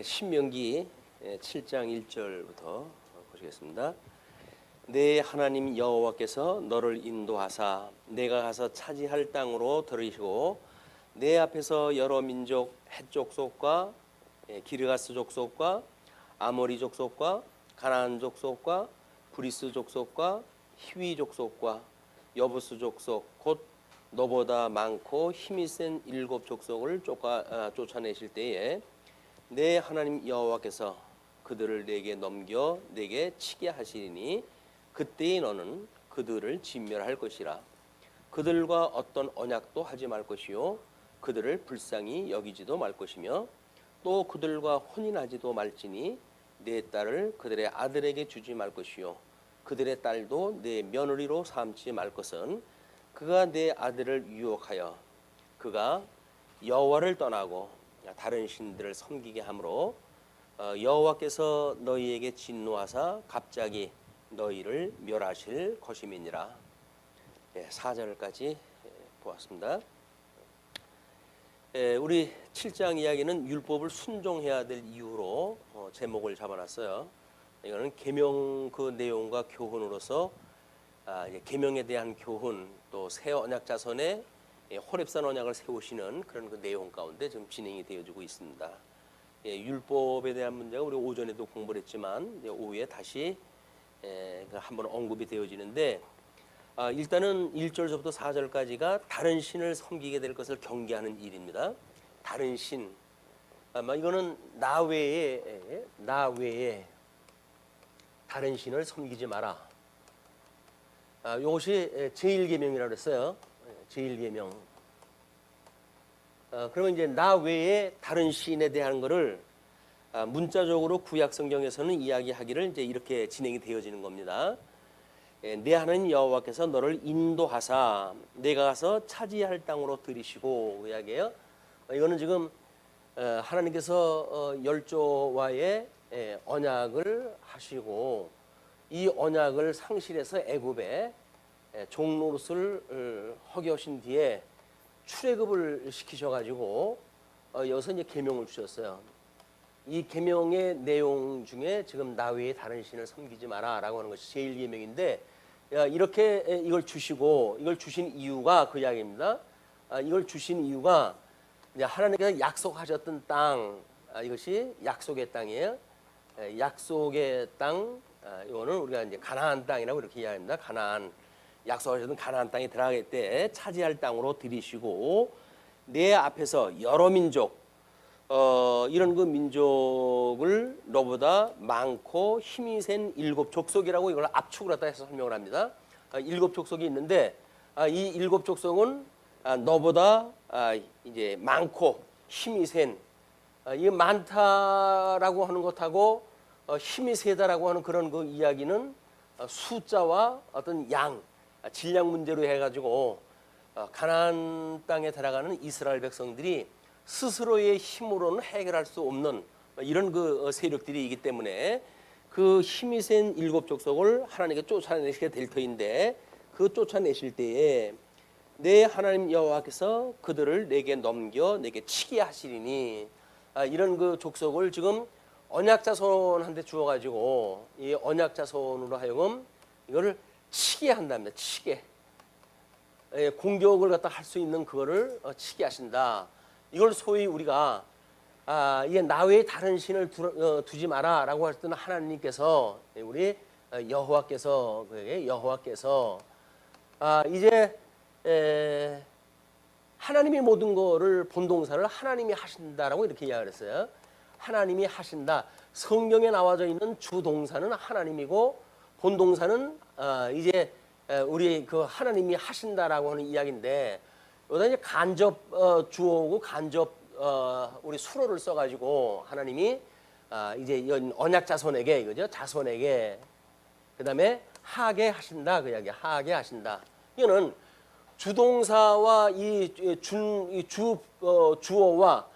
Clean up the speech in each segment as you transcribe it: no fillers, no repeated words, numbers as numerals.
신명기 7장 1절부터 보시겠습니다. 내 하나님 여호와께서 너를 인도하사 내가 가서 차지할 땅으로 들이시고 내 앞에서 여러 민족 헷 족속과 기르가스 족속과 아모리 족속과 가나안 족속과 브리스 족속과 히위 족속과 여부스 족속 곧 너보다 많고 힘이 센 7 족속을 쫓아내실 때에 내 하나님 여호와께서 그들을 내게 넘겨 내게 치게 하시리니 그때에 너는 그들을 진멸할 것이라. 그들과 어떤 언약도 하지 말 것이요 그들을 불쌍히 여기지도 말 것이며 또 그들과 혼인하지도 말지니 내 딸을 그들의 아들에게 주지 말 것이요 그들의 딸도 내 며느리로 삼지 말 것은 그가 내 아들을 유혹하여 그가 여호와를 떠나고 다른 신들을 섬기게 하므로 여호와께서 너희에게 진노하사 갑자기 너희를 멸하실 것임이니라. 4절까지 보았습니다. 우리 7장 이야기는 율법을 순종해야 될 이유로 제목을 잡아놨어요. 이거는 계명 그 내용과 교훈으로서 계명에 대한 교훈, 또 새 언약 자손의 호렙산 언약을 세우시는 그런 그 내용 가운데 지금 진행이 되어지고 있습니다. 율법에 대한 문제가 우리 오전에도 공부를 했지만 오후에 다시 한번 언급이 되어지는데 일단은 1절부터 4절까지가 다른 신을 섬기게 될 것을 경계하는 일입니다. 다른 신, 이거는 나 외에 다른 신을 섬기지 마라. 이것이 제1계명이라고 했어요. 제1계명. 그러면 이제 나 외에 다른 신에 대한 것을 문자적으로 구약 성경에서는 이야기하기를 이제 이렇게 진행이 되어지는 겁니다. 내 하나님 여호와께서 너를 인도하사 내가 가서 차지할 땅으로 들이시고 그 이야기예요. 이거는 지금 하나님께서 열조와의 언약을 하시고 이 언약을 상실해서 애굽에 종노릇을 하게 하신 뒤에 출애굽을 시키셔가지고 여기서 이제 계명을 주셨어요. 이 계명의 내용 중에 지금 나 외에 다른 신을 섬기지 마라라고 하는 것이 제일 계명인데 이렇게 이걸 주시고 이걸 주신 이유가 그 이야기입니다. 이걸 주신 이유가 이제 하나님께서 약속하셨던 땅, 이것이 약속의 땅이에요. 약속의 땅, 이거는 우리가 이제 가나안 땅이라고 이렇게 이야기합니다. 가나안. 약속하셨던 가나안 땅에 들어갈 때 차지할 땅으로 들이시고 내 앞에서 여러 민족 이런 그 민족을 너보다 많고 힘이 센 7 족속이라고 이걸 압축을 갖다 해서 설명을 합니다. 7 족속이 있는데 이 7 족속은 너보다 이제 많고 힘이 센 이 많다라고 하는 것하고 힘이 세다라고 하는 그런 그 이야기는 숫자와 어떤 양 질량 문제로 해가지고 가나안 땅에 들어가는 이스라엘 백성들이 스스로의 힘으로는 해결할 수 없는 이런 그 세력들이 있기 때문에 그 힘이 센 7 족속을 하나님께 쫓아내시게 될 터인데 그 쫓아내실 때에 내 하나님 여호와께서 그들을 내게 넘겨 내게 치게 하시리니 이런 그 족속을 지금 언약자손한테 주어가지고 이 언약자손으로 하여금 이거를 치게 한답니다. 치게. 공격을 갖다 할 수 있는 그거를 치게 하신다. 이걸 소위 우리가 이게 나 외에 다른 신을 두지 마라라고 할 때는 하나님께서 우리 여호와께서 이제 하나님이 모든 거를 본동사를 하나님이 하신다라고 이렇게 이야기를 했어요. 하나님이 하신다. 성경에 나와져 있는 주동사는 하나님이고 본동사는 이제 우리 그 하나님이 하신다라고 하는 이야기인데 여기다 이제 간접 주어고 간접 우리 수로를 써가지고 하나님이 이제 언약 자손에게 이거죠. 자손에게 그다음에 하게 하신다 그 이야기. 하게 하신다. 이거는 주동사와 주어와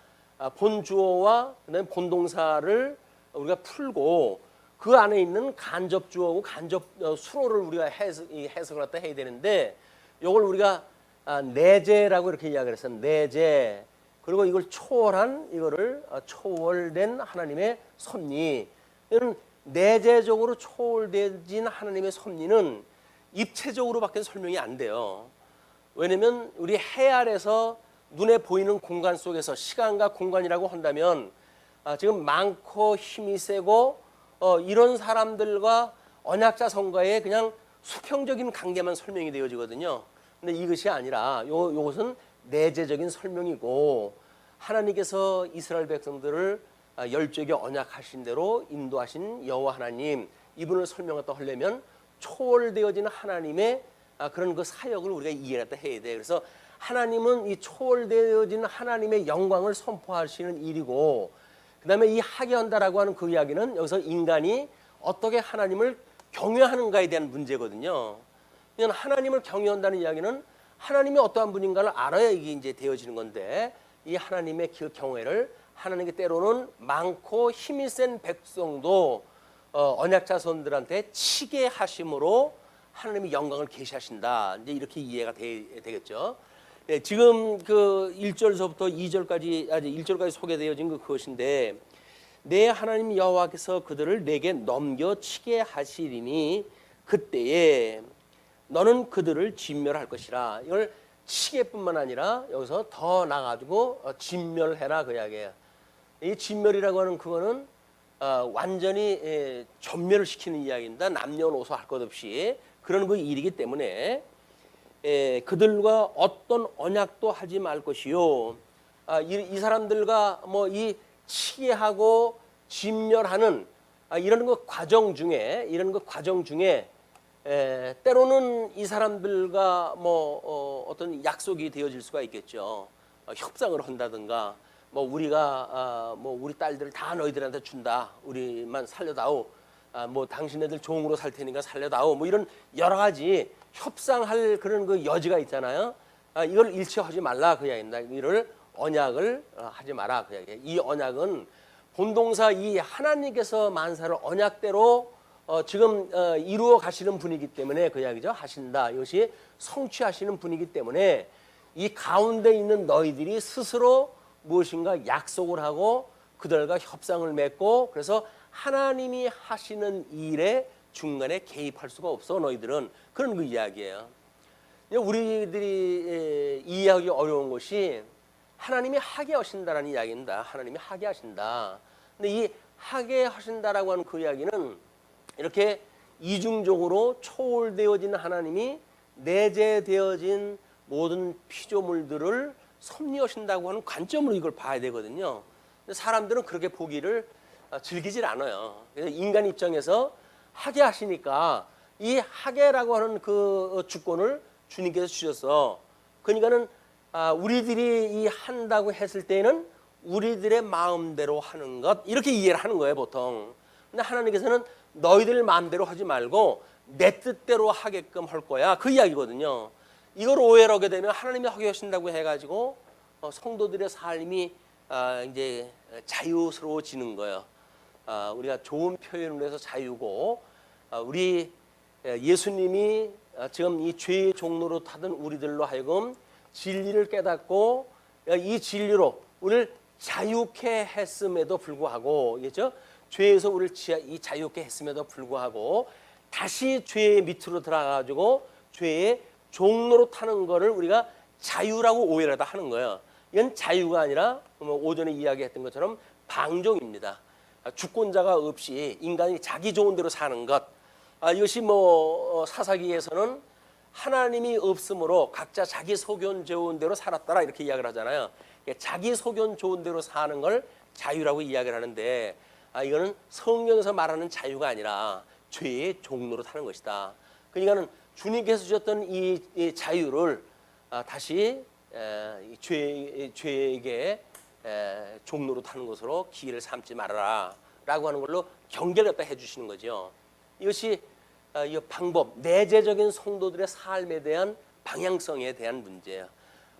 본주어와 그다음에 본동사를 우리가 풀고 그 안에 있는 간접 주어고 간접 수로를 우리가 해석을 갖다 해야 되는데 이걸 우리가 내재라고 이렇게 이야기를 했어요. 내재. 그리고 이걸 초월한 이거를 초월된 하나님의 섭리. 이는 내재적으로 초월되진 하나님의 섭리는 입체적으로밖에 설명이 안 돼요. 왜냐면 우리 해 아래서 눈에 보이는 공간 속에서 시간과 공간이라고 한다면 지금 많고 힘이 세고 이런 사람들과 언약자성과의 그냥 수평적인 관계만 설명이 되어지거든요. 근데 이것이 아니라 요것은 내재적인 설명이고 하나님께서 이스라엘 백성들을 열조에게 언약하신 대로 인도하신 여호와 하나님 이분을 설명했다 하려면 초월되어지는 하나님의 그런 그 사역을 우리가 이해했다 해야 돼. 그래서 하나님은 이 초월되어지는 하나님의 영광을 선포하시는 일이고 그다음에 이 하게한다라고 하는 그 이야기는 여기서 인간이 어떻게 하나님을 경외하는가에 대한 문제거든요. 그냥 하나님을 경외한다는 이야기는 하나님이 어떠한 분인가를 알아야 이게 이제 되어지는 건데 이 하나님의 그 경외를 하나님께 때로는 많고 힘이 센 백성도 언약자손들한테 치게 하심으로 하나님의 영광을 계시하신다. 이제 이렇게 이해가 되겠죠. 네, 지금 그 1절서부터 2절까지 아직 1절까지 소개되어진 그것인데 내 하나님 여호와께서 그들을 내게 넘겨치게 하시리니 그때에 너는 그들을 진멸할 것이라. 이걸 치게뿐만 아니라 여기서 더 나가지고 진멸해라 그 이야기예요. 이 진멸이라고 하는 그거는 완전히 전멸을 시키는 이야기입니다. 남녀노소 할 것 없이 그런 그 일이기 때문에 그들과 어떤 언약도 하지 말 것이요. 이 사람들과 뭐 이 치게 하고 진멸하는 이런 그 과정 중에 때로는 이 사람들과 뭐 어떤 약속이 되어질 수가 있겠죠. 협상을 한다든가 뭐 우리가 뭐 우리 딸들을 다 너희들한테 준다. 우리만 살려다오. 뭐 당신네들 종으로 살 테니까 살려다오. 뭐 이런 여러 가지 협상할 그런 그 여지가 있잖아요. 이걸 일치하지 말라 그 이야기입니다. 이를 언약을 하지 마라 그 이야기예요. 이 언약은 본동사 이 하나님께서 만사를 언약대로 지금 이루어 가시는 분이기 때문에 그 이야기죠. 하신다. 이것이 성취하시는 분이기 때문에 이 가운데 있는 너희들이 스스로 무엇인가 약속을 하고 그들과 협상을 맺고 그래서 하나님이 하시는 일에 중간에 개입할 수가 없어 너희들은 그런 그 이야기예요. 우리들이 이해하기 어려운 것이 하나님이 하게 하신다라는 이야기입니다. 하나님이 하게 하신다. 근데 이 하게 하신다라고 하는 그 이야기는 이렇게 이중적으로 초월되어진 하나님이 내재되어진 모든 피조물들을 섭리하신다고 하는 관점으로 이걸 봐야 되거든요. 근데 사람들은 그렇게 보기를 즐기질 않아요. 그래서 인간 입장에서 하게 하시니까 이 하게라고 하는 그 주권을 주님께서 주셨어. 그러니까는 우리들이 이 한다고 했을 때는 우리들의 마음대로 하는 것 이렇게 이해를 하는 거예요 보통. 근데 하나님께서는 너희들 마음대로 하지 말고 내 뜻대로 하게끔 할 거야 그 이야기거든요. 이걸 오해를 하게 되면 하나님이 하게 하신다고 해가지고 성도들의 삶이 이제 자유스러워지는 거예요. 우리가 좋은 표현을 해서 자유고 우리 예수님이 지금 이 죄의 종로로 타던 우리들로 하여금 진리를 깨닫고 이 진리로 우리를 자유케 했음에도 불구하고 그렇죠? 죄에서 우리를 이 자유케 했음에도 불구하고 다시 죄의 밑으로 들어가가지고 죄의 종로로 타는 거를 우리가 자유라고 오해를 하다 하는 거예요. 이건 자유가 아니라 오전에 이야기했던 것처럼 방종입니다. 주권자가 없이 인간이 자기 좋은 대로 사는 것. 이것이 뭐 사사기에서는 하나님이 없으므로 각자 자기 소견 좋은 대로 살았더라 이렇게 이야기를 하잖아요. 자기 소견 좋은 대로 사는 걸 자유라고 이야기를 하는데 이거는 성경에서 말하는 자유가 아니라 죄의 종로로 타는 것이다. 그러니까는 주님께서 주셨던 이 자유를 다시 죄에게 종로로 타는 것으로 기회를 삼지 말아라 라고 하는 걸로 경계를 갖다 해주시는 거죠. 이것이 이 방법, 내재적인 성도들의 삶에 대한 방향성에 대한 문제예요.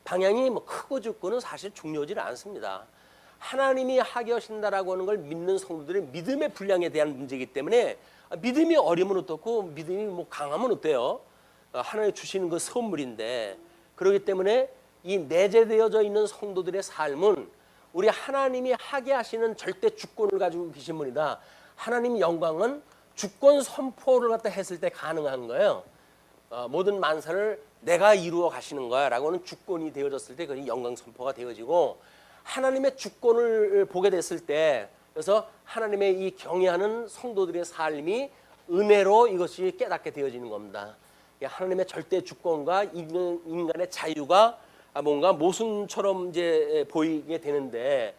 방향이 뭐 크고 작고는 사실 중요하지 않습니다. 하나님이 하게 하신다라고 하는 걸 믿는 성도들의 믿음의 분량에 대한 문제이기 때문에 믿음이 어리면 어떻고 믿음이 뭐 강하면 어때요? 하나님 주시는 그 선물인데 그렇기 때문에 이 내재되어져 있는 성도들의 삶은 우리 하나님이 하게 하시는 절대 주권을 가지고 계신 분이다. 하나님 영광은 주권 선포를 갖다 했을 때 가능한 거예요. 모든 만사를 내가 이루어 가시는 거야 라고는 주권이 되어졌을 때 그게 영광 선포가 되어지고, 하나님의 주권을 보게 됐을 때, 그래서 하나님의 이 경외하는 성도들의 삶이 은혜로 이것이 깨닫게 되어지는 겁니다. 하나님의 절대 주권과 인간의 자유가 뭔가 모순처럼 이제 보이게 되는데,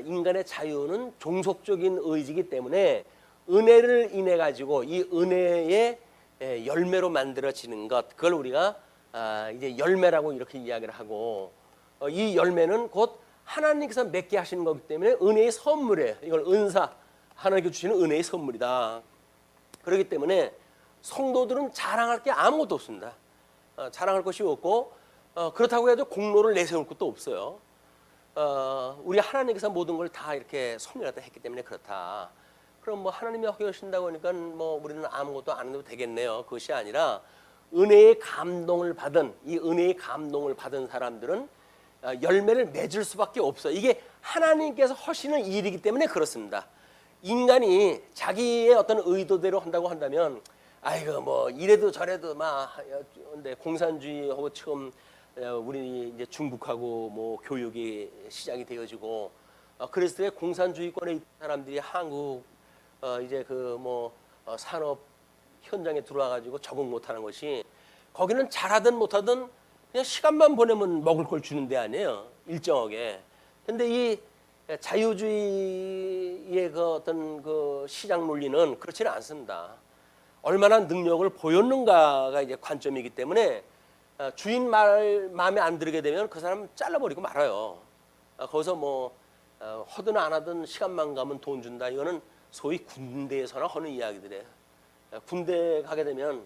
인간의 자유는 종속적인 의지이기 때문에 은혜를 인해 가지고 이 은혜의 열매로 만들어지는 것, 그걸 우리가 이제 열매라고 이렇게 이야기를 하고, 이 열매는 곧 하나님께서 맺게 하시는 거기 때문에 은혜의 선물이에요. 이걸 은사, 하나님께 주시는 은혜의 선물이다. 그렇기 때문에 성도들은 자랑할 게 아무것도 없습니다. 자랑할 것이 없고, 그렇다고 해도 공로를 내세울 것도 없어요. 우리 하나님께서 모든 걸 다 이렇게 섭리를 했기 때문에 그렇다. 그럼 뭐 하나님이 하게 하신다고 하니까 뭐 우리는 아무것도 안 해도 되겠네요. 그것이 아니라 은혜의 감동을 받은, 이 은혜의 감동을 받은 사람들은 열매를 맺을 수밖에 없어요. 이게 하나님께서 하시는 일이기 때문에 그렇습니다. 인간이 자기의 어떤 의도대로 한다고 한다면, 아이고 뭐 이래도 저래도 막, 근데 공산주의하고 처음 우리 이제 중국하고 뭐 교육이 시작이 되어지고, 그랬을 때 공산주의권에 있는 사람들이 한국 이제 그 뭐 산업 현장에 들어와 가지고 적응 못하는 것이, 거기는 잘하든 못하든 그냥 시간만 보내면 먹을 걸 주는 데 아니에요, 일정하게. 근데 이 자유주의의 그 어떤 그 시장 논리는 그렇지는 않습니다. 얼마나 능력을 보였는가가 이제 관점이기 때문에 주인 말 마음에 안 들게 되면 그 사람 잘라버리고 말아요. 거기서 뭐 하든 안 하든 시간만 가면 돈 준다. 이거는 소위 군대에서나 하는 이야기들이에요. 군대 가게 되면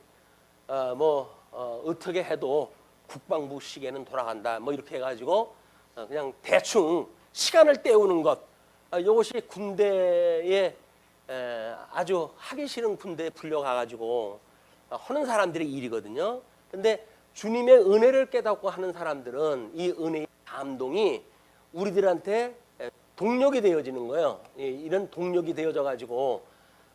어떻게 해도 국방부 시계는 돌아간다. 뭐 이렇게 해가지고 그냥 대충 시간을 때우는 것. 이것이 군대에 아주 하기 싫은 군대에 불려가가지고 하는 사람들의 일이거든요. 근데 주님의 은혜를 깨닫고 하는 사람들은 이 은혜의 감동이 우리들한테 동력이 되어지는 거예요. 이런 동력이 되어져 가지고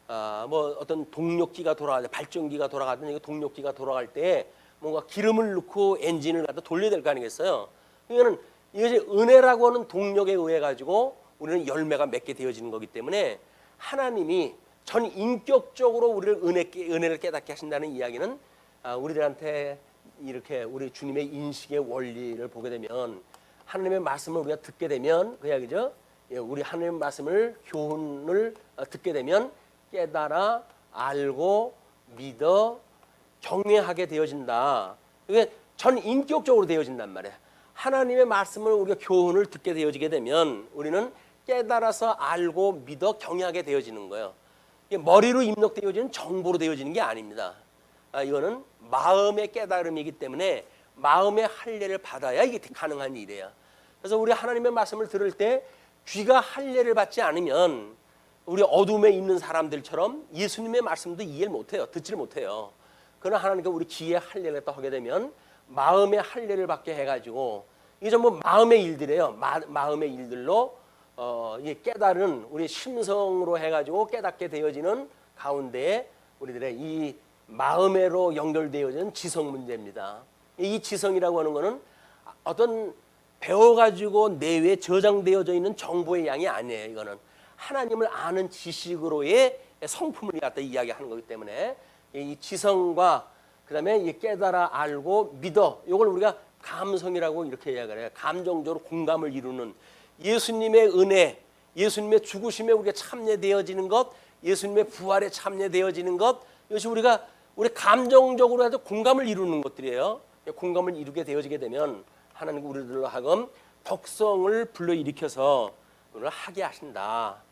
뭐 어떤 동력기가 돌아가든 발전기가 돌아가든 이거 동력기가 돌아갈 때 뭔가 기름을 넣고 엔진을 갖다 돌려야 될 거 아니겠어요? 이거는 이것이 은혜라고 하는 동력에 의해 가지고 우리는 열매가 맺게 되어지는 거기 때문에, 하나님이 전 인격적으로 우리를 은혜를 깨닫게 하신다는 이야기는 우리들한테 이렇게 우리 주님의 인식의 원리를 보게 되면, 하나님의 말씀을 우리가 듣게 되면 그 이야기죠. 우리 하나님의 말씀을 교훈을 듣게 되면 깨달아 알고 믿어 경외하게 되어진다. 이게 전 인격적으로 되어진단 말이에요. 하나님의 말씀을 우리가 교훈을 듣게 되어지게 되면 우리는 깨달아서 알고 믿어 경외하게 되어지는 거예요. 이게 머리로 입력되어지는 정보로 되어지는 게 아닙니다. 이거는 마음의 깨달음이기 때문에 마음의 할례를 받아야 이게 가능한 일이에요. 그래서 우리 하나님의 말씀을 들을 때 귀가 할례를 받지 않으면 우리 어둠에 있는 사람들처럼 예수님의 말씀도 이해를 못해요. 듣지를 못해요. 그러나 하나님께 우리 귀에 할례를 하게 되면 마음의 할례를 받게 해가지고, 이게 전부 마음의 일들이에요. 마음의 일들로 깨달은 우리 심성으로 해가지고 깨닫게 되어지는 가운데에 우리들의 이 마음으로 연결되어지는 지성 문제입니다. 이 지성이라고 하는 것은 어떤 배워가지고 내외에 저장되어져 있는 정보의 양이 아니에요. 이거는 하나님을 아는 지식으로의 성품을 갖다 이야기하는 거기 때문에, 이 지성과 그다음에 이 깨달아 알고 믿어, 이걸 우리가 감성이라고 이렇게 이야기를 해요. 감정적으로 공감을 이루는 예수님의 은혜, 예수님의 죽으심에 우리가 참여되어지는 것, 예수님의 부활에 참여되어지는 것, 이것이 우리 감정적으로 해서 공감을 이루는 것들이에요. 공감을 이루게 되어지게 되면 하나님 우리들로 하여금 덕성을 불러일으켜서 우리를 하게 하신다.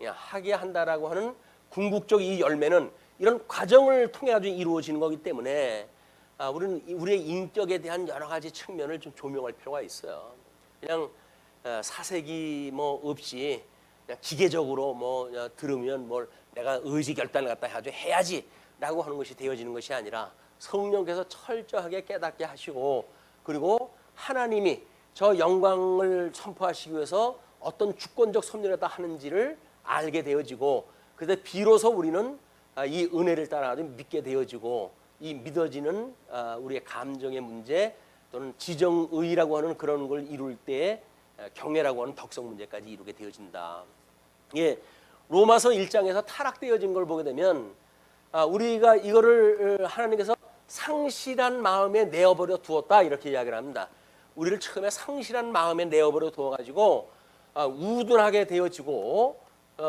하게 한다라고 하는 궁극적 이 열매는 이런 과정을 통해 가지고 이루어지는 거기 때문에 우리는 우리의 인격에 대한 여러 가지 측면을 좀 조명할 필요가 있어요. 그냥 사색이 뭐 없이 그냥 기계적으로 뭐 들으면 뭘 내가 의지 결단을 갖다 해가지고 해야지라고 하는 것이 되어지는 것이 아니라 성령께서 철저하게 깨닫게 하시고, 그리고 하나님이 저 영광을 선포하시기 위해서 어떤 주권적 섭리를 다 하는지를 알게 되어지고, 그래서 비로소 우리는 이 은혜를 따라 믿게 되어지고, 이 믿어지는 우리의 감정의 문제 또는 지정의라고 하는 그런 걸 이룰 때 경외라고 하는 덕성 문제까지 이루게 되어진다. 예, 로마서 1장에서 타락되어진 걸 보게 되면 우리가 이거를 하나님께서 상실한 마음에 내어버려 두었다 이렇게 이야기를 합니다. 우리를 처음에 상실한 마음에 내어버려 두어가지고 우둔하게 되어지고,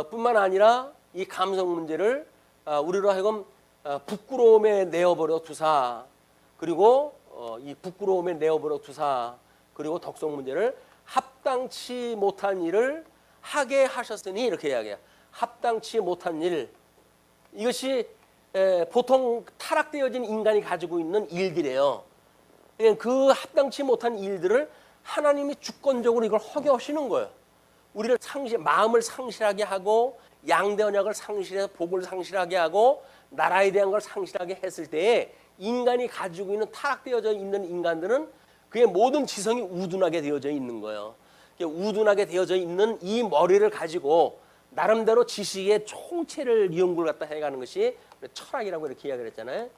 뿐만 아니라 이 감성 문제를 우리로 하여금 부끄러움에 내어버려 두사, 그리고 이 부끄러움에 내어버려 두사, 그리고 덕성 문제를 합당치 못한 일을 하게 하셨으니 이렇게 이야기해요. 합당치 못한 일, 이것이 보통 타락되어진 인간이 가지고 있는 일들이에요. 그 합당치 못한 일들을 하나님이 주권적으로 이걸 허겨하시는 거예요. 우리를 마음을 상실하게 하고, 양대 언약을 상실해서 복을 상실하게 하고, 나라에 대한 걸 상실하게 했을 때에 인간이 가지고 있는 타락되어져 있는 인간들은 그의 모든 지성이 우둔하게 되어져 있는 거예요. 우둔하게 되어져 있는 이 머리를 가지고 나름대로 지식의 총체를 연구를 갖다 해가는 것이 철학이라고 이렇게 이야기를 했잖아요.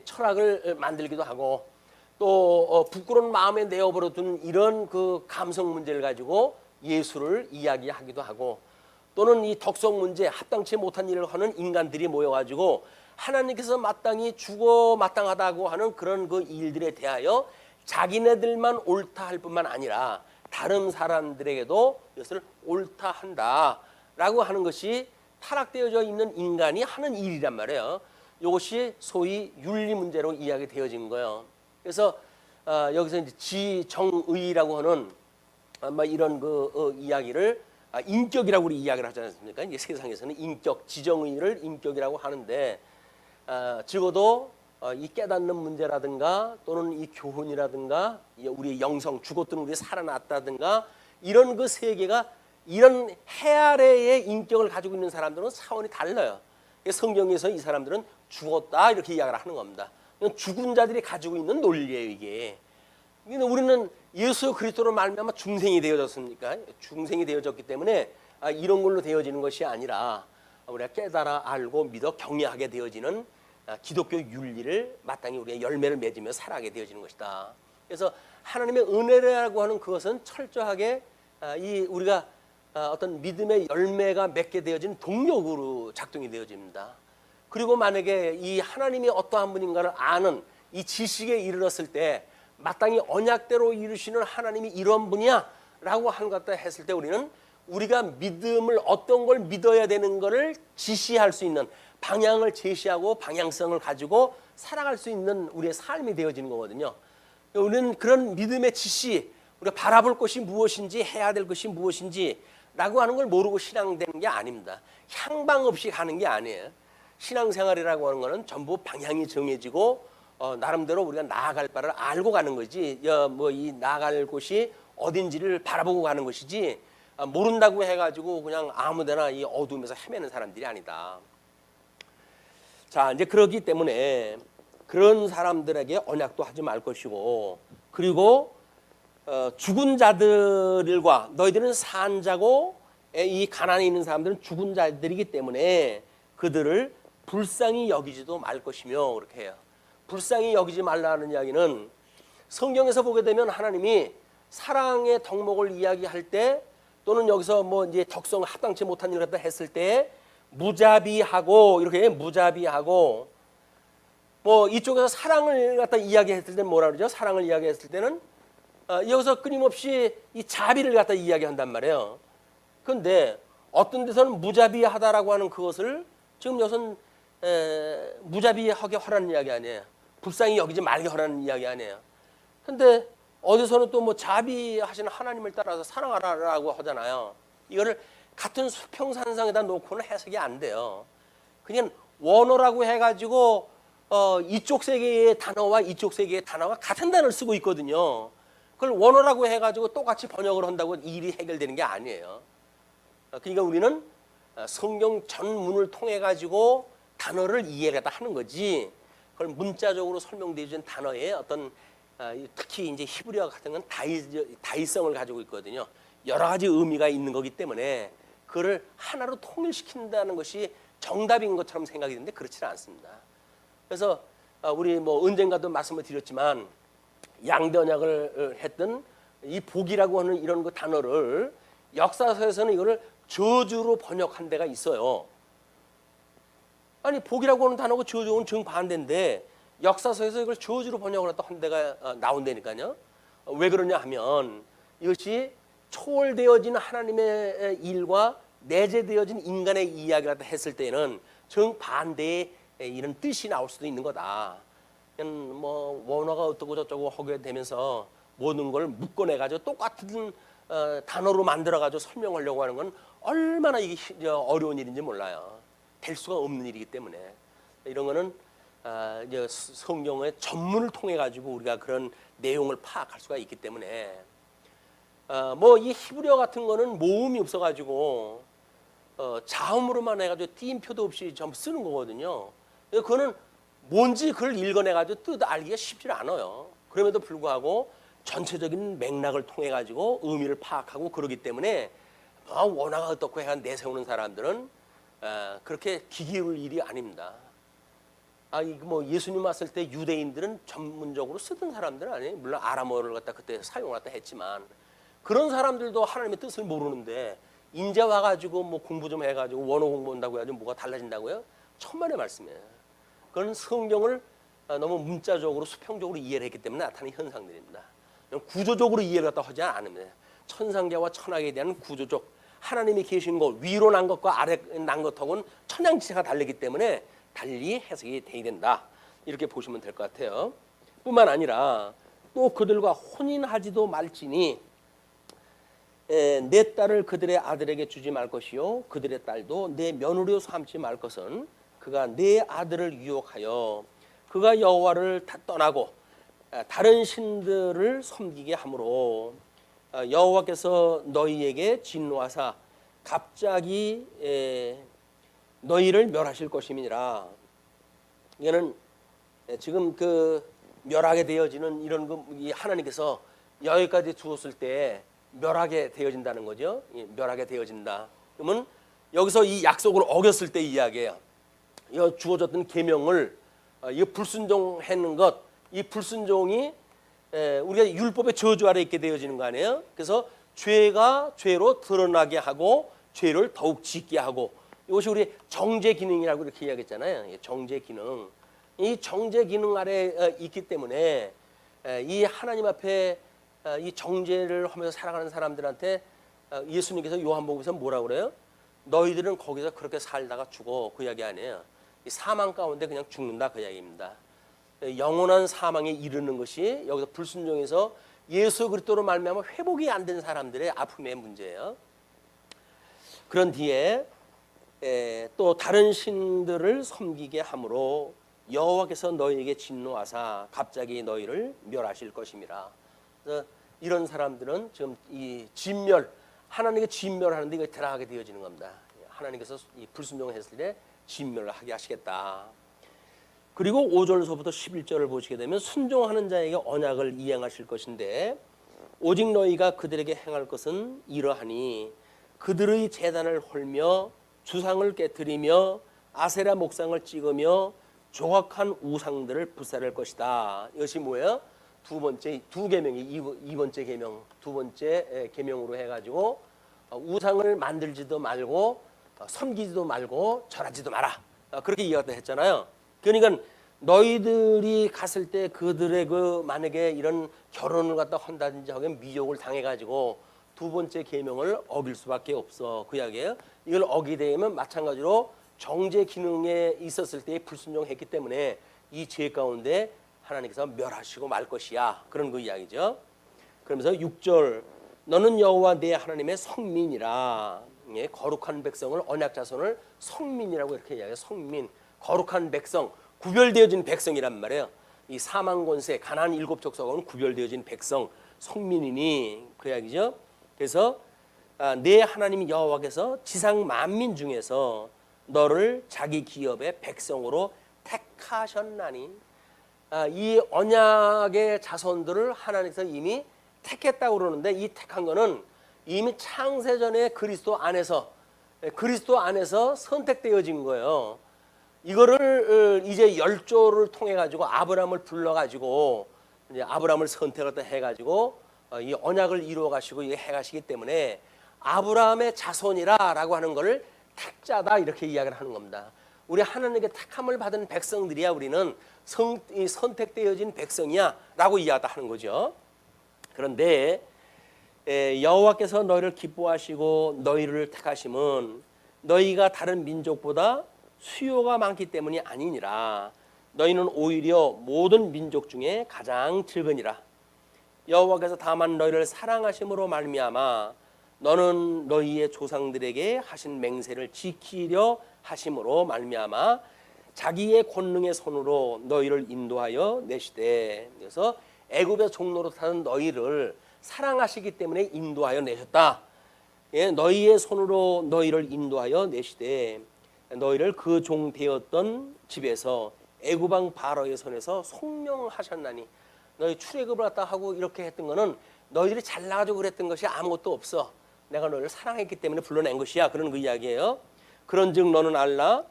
철학을 만들기도 하고, 또 부끄러운 마음에 내어버려 둔 이런 그 감성 문제를 가지고 예술을 이야기하기도 하고, 또는 이 덕성 문제, 합당치 못한 일을 하는 인간들이 모여가지고 하나님께서 마땅히 죽어 마땅하다고 하는 그런 그 일들에 대하여 자기네들만 옳다 할 뿐만 아니라 다른 사람들에게도 이것을 옳다 한다라고 하는 것이 타락되어져 있는 인간이 하는 일이란 말이에요. 이것이 소위 윤리 문제로 이야기되어진 거예요. 그래서 여기서 이제 지정의라고 하는 아마 이런 그 이야기를 인격이라고 우리 이야기를 하지 않습니까? 이제 세상에서는 인격, 지정의를 인격이라고 하는데, 적어도 이 깨닫는 문제라든가 또는 이 교훈이라든가 우리의 영성, 죽었던 우리 살아났다든가 이런 그 세계가 이런 해 아래의 인격을 가지고 있는 사람들은 차원이 달라요. 성경에서 이 사람들은 죽었다 이렇게 이야기를 하는 겁니다. 죽은 자들이 가지고 있는 논리예요, 이게. 우리는 예수 그리스도로 말미암아 중생이 되어졌습니까? 중생이 되어졌기 때문에 이런 걸로 되어지는 것이 아니라 우리가 깨달아 알고 믿어 경외하게 되어지는 기독교 윤리를 마땅히 우리가 열매를 맺으며 살아가게 되어지는 것이다. 그래서 하나님의 은혜라고 하는 그것은 철저하게 이 우리가 어떤 믿음의 열매가 맺게 되어진 동력으로 작동이 되어집니다. 그리고 만약에 이 하나님이 어떠한 분인가를 아는 이 지식에 이르렀을 때 마땅히 언약대로 이루시는 하나님이 이런 분이야 라고 하는 것 같다 했을 때 우리는 우리가 믿음을 어떤 걸 믿어야 되는 것을 지시할 수 있는 방향을 제시하고 방향성을 가지고 살아갈 수 있는 우리의 삶이 되어지는 거거든요. 우리는 그런 믿음의 지시, 우리가 바라볼 것이 무엇인지 해야 될 것이 무엇인지 라고 하는 걸 모르고 신앙되는 게 아닙니다. 향방 없이 가는 게 아니에요. 신앙생활이라고 하는 거는 전부 방향이 정해지고 나름대로 우리가 나아갈 바를 알고 가는 거지, 뭐 이 나아갈 곳이 어딘지를 바라보고 가는 것이지 모른다고 해가지고 그냥 아무데나 이 어둠에서 헤매는 사람들이 아니다. 자, 이제 그러기 때문에 그런 사람들에게 언약도 하지 말 것이고, 그리고 죽은 자들과 너희들은 산 자고 이 가난에 있는 사람들은 죽은 자들이기 때문에 그들을 불쌍히 여기지도 말 것이며 그렇게 해요. 불쌍히 여기지 말라는 이야기는 성경에서 보게 되면 하나님이 사랑의 덕목을 이야기할 때 또는 여기서 뭐 이제 덕성 합당치 못한 일을 갖다 했을 때 무자비하고 이렇게 무자비하고 뭐 이쪽에서 사랑을 갖다 이야기했을 때는 뭐라 그러죠? 사랑을 이야기했을 때는 여기서 끊임없이 이 자비를 갖다 이야기한단 말이에요. 그런데 어떤 데서는 무자비하다라고 하는 그것을 지금 여기서는 무자비하게 하라는 이야기 아니에요. 불쌍히 여기지 말게 하라는 이야기 아니에요. 근데 어디서는 또 뭐 자비하시는 하나님을 따라서 사랑하라고 하잖아요. 이거를 같은 수평산상에다 놓고는 해석이 안 돼요. 그냥 원어라고 해가지고 이쪽 세계의 단어와 이쪽 세계의 단어가 같은 단어를 쓰고 있거든요. 그걸 원어라고 해가지고 똑같이 번역을 한다고 일이 해결되는 게 아니에요. 그러니까 우리는 성경 전문을 통해 가지고 단어를 이해를 하는 거지, 그걸 문자적으로 설명되어 있는 단어의 어떤 특히 이제 히브리어 같은 건 다의성을 가지고 있거든요. 여러 가지 의미가 있는 거기 때문에 그를 하나로 통일시킨다는 것이 정답인 것처럼 생각이 드는데 그렇지는 않습니다. 그래서 우리 뭐 언젠가도 말씀을 드렸지만 양변약을 했던 이 복이라고 하는 이런 그 단어를 역사서에서는 이거를 저주로 번역한 데가 있어요. 아니 복이라고 하는 단어가 저주는 정반대인데 역사서에서 이걸 저주로 번역을 한 데가 나온다니까요. 왜 그러냐 하면 이것이 초월되어진 하나님의 일과 내재되어진 인간의 이야기를 했을 때는 정반대의 이런 뜻이 나올 수도 있는 거다. 그냥 뭐 원어가 어떻고 저쩌고 하게 되면서 모든 걸 묶어내가지고 똑같은 단어로 만들어가지고 설명하려고 하는 건 얼마나 이게 어려운 일인지 몰라요. 될 수가 없는 일이기 때문에 이런 거는 이제 성경의 전문을 통해 가지고 우리가 그런 내용을 파악할 수가 있기 때문에 뭐 이 히브리어 같은 거는 모음이 없어가지고 자음으로만 해가지고 띄임표도 없이 전부 쓰는 거거든요. 그거는 뭔지 그걸 읽어내가지고 뜻 알기가 쉽지 않아요. 그럼에도 불구하고 전체적인 맥락을 통해 가지고 의미를 파악하고 그러기 때문에 원어가 어떻고 해야 내세우는 사람들은 그렇게 기기울 일이 아닙니다. 이거 뭐 예수님 왔을 때 유대인들은 전문적으로 쓰던 사람들은 아니에요. 물론 아람어를 갖다 그때 사용하다 했지만 그런 사람들도 하나님의 뜻을 모르는데 인제 와가지고 뭐 공부 좀 해가지고 원어 공부한다고 해가지고 뭐가 달라진다고요? 천만의 말씀이에요. 그건 성경을 너무 문자적으로 수평적으로 이해를 했기 때문에 나타나는 현상들입니다. 구조적으로 이해를 갖다 하지 않으면 천상계와 천하에 대한 구조적 하나님이 계신 것 위로 난 것과 아래 난 것하고는 천양지차가 다르기 때문에 달리 해석이 돼야 된다. 이렇게 보시면 될 것 같아요. 뿐만 아니라 또 그들과 혼인하지도 말지니 내 딸을 그들의 아들에게 주지 말 것이요 그들의 딸도 내 며느리로 삼지 말 것은 그가 내 아들을 유혹하여 그가 여호와를 떠나고 다른 신들을 섬기게 하므로 여호와께서 너희에게 진노하사 갑자기 너희를 멸하실 것임이니라. 이거는 지금 그 멸하게 되어지는 이런 거 하나님께서 여기까지 두었을 때 멸하게 되어진다는 거죠. 멸하게 되어진다. 그러면 여기서 이 약속을 어겼을 때 이야기예요. 이 주어졌던 계명을 이 불순종하는 것, 이 불순종이 우리가 율법의 저주 아래 있게 되어지는 거 아니에요? 그래서 죄가 죄로 드러나게 하고 죄를 더욱 짓게 하고 이것이 우리 정죄 기능이라고 이렇게 이야기했잖아요. 정죄 기능. 이 정죄 기능 아래 있기 때문에 이 하나님 앞에 이 정죄를 하면서 살아가는 사람들한테 예수님께서 요한복음에서 뭐라고 그래요? 너희들은 거기서 그렇게 살다가 죽어. 그 이야기 아니에요. 이 사망 가운데 그냥 죽는다 그 이야기입니다. 영원한 사망에 이르는 것이 여기서 불순종해서 예수 그리스도로 말미암아 회복이 안 된 사람들의 아픔의 문제예요. 그런 뒤에 또 다른 신들을 섬기게 함으로 여호와께서 너희에게 진노하사 갑자기 너희를 멸하실 것임이라. 그래서 이런 사람들은 지금 이 진멸, 하나님께 진멸하는데 이거 들어가게 되어지는 겁니다. 하나님께서 이 불순종했을 때 진멸을 하게 하시겠다. 그리고 5절서부터 11절을 보시게 되면 순종하는 자에게 언약을 이행하실 것인데 오직 너희가 그들에게 행할 것은 이러하니 그들의 제단을 홀며 주상을 깨뜨리며 아세라 목상을 찍으며 조각한 우상들을 불살할 것이다. 이것이 뭐예요? 두 계명이 이 번째 계명, 두 번째 계명으로 해가지고 우상을 만들지도 말고 섬기지도 말고 절하지도 마라. 그렇게 이야기를 했잖아요. 그러니까 너희들이 갔을 때 그들의 그 만약에 이런 결혼을 갖다 한다든지 하면 미혹을 당해가지고 두 번째 계명을 어길 수밖에 없어. 그 이야기예요. 이걸 어기게 되면 마찬가지로 정죄 기능에 있었을 때 불순종했기 때문에 이 죄 가운데 하나님께서 멸하시고 말 것이야. 그런 그 이야기죠. 그러면서 6절 너는 여호와 내 하나님의 성민이라. 예, 거룩한 백성을 언약 자손을 성민이라고 이렇게 이야기해요. 성민, 거룩한 백성, 구별되어진 백성이란 말이에요. 이 사망 권세, 가나안 7 족속은 구별되어진 백성, 성민이니 그 이야기죠. 그래서 내 하나님 여호와께서 지상 만민 중에서 너를 자기 기업의 백성으로 택하셨나니 이 언약의 자손들을 하나님께서 이미 택했다고 그러는데, 이 택한 거는 이미 창세전에 그리스도 안에서 선택되어진 거예요. 이거를 이제 열조를 통해 가지고 아브라함을 불러 가지고 이제 아브라함을 선택을 해 가지고 이 언약을 이루어 가시고 해 가시기 때문에 아브라함의 자손이라라고 하는 것을 택자다 이렇게 이야기를 하는 겁니다. 우리 하나님께 택함을 받은 백성들이야, 우리는 선택되어진 백성이야라고 이야기하다 하는 거죠. 그런데 여호와께서 너희를 기뻐하시고 너희를 택하심은 너희가 다른 민족보다 수요가 많기 때문이 아니니라. 너희는 오히려 모든 민족 중에 가장 적으니라. 여호와께서 다만 너희를 사랑하심으로 말미암아 너는 너희의 조상들에게 하신 맹세를 지키려 하심으로 말미암아 자기의 권능의 손으로 너희를 인도하여 내시되, 그래서 애굽의 종로로 타는 너희를 사랑하시기 때문에 인도하여 내셨다. 너희의 손으로 너희를 인도하여 내시되 너희를 그 종 되었던 집에서 애굽 왕 바로의 손에서 속량하셨나니. 너희 출애굽을 갖다 하고 이렇게 했던 거는 너희들이 잘나가지고 그랬던 것이 아무것도 없어. 내가 너희를 사랑했기 때문에 불러낸 것이야. 그런 그 이야기예요. 그런즉 너는 알라,